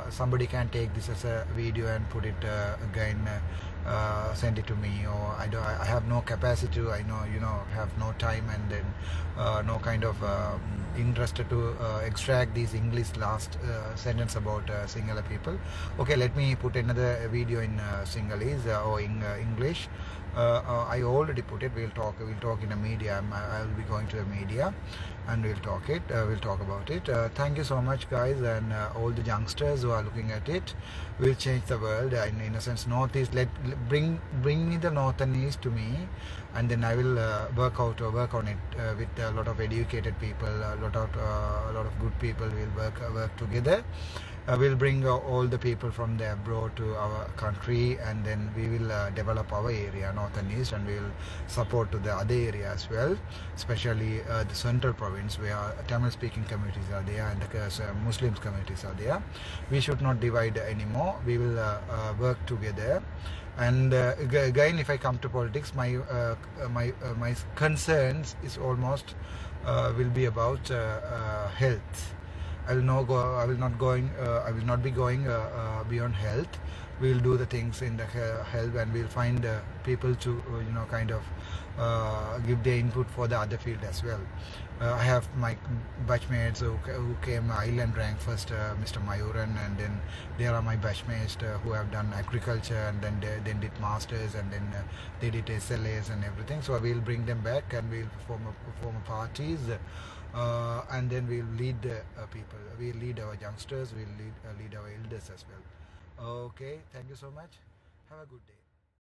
somebody can take this as a video and put it again. Send it to me, or I have no capacity. I know have no time, and then no kind of interest to extract these English last sentence about Sinhala people. Okay, let me put another video in Sinhalese or in English. I already put it. We'll talk in a media. I will be going to a media, and we'll talk about it. Thank you so much, guys, and all the youngsters who are looking at it. We'll change the world. In a sense, Northeast. Bring me the North and East to me, and then I will work on it with a lot of educated people, a lot of good people. Will work together. We'll bring all the people from the abroad to our country, and then we will develop our area, North and East, and we will support to the other area as well, especially the central province where Tamil speaking communities are there and the Muslims communities are there. We should not divide anymore. We will work together. And again, if I come to politics, my concerns is almost will be about health. I will not be going beyond health. We will do the things in the health, and we'll find people to kind of give their input for the other field as well. I have my batchmates who came island rank first, Mr. Mayuran, and then there are my batchmates who have done agriculture, and then did masters, and then they did SLAs and everything. So we'll bring them back, and we'll form parties. And then we'll lead people. We'll lead our youngsters. We'll lead our elders as well. Okay, thank you so much. Have a good day.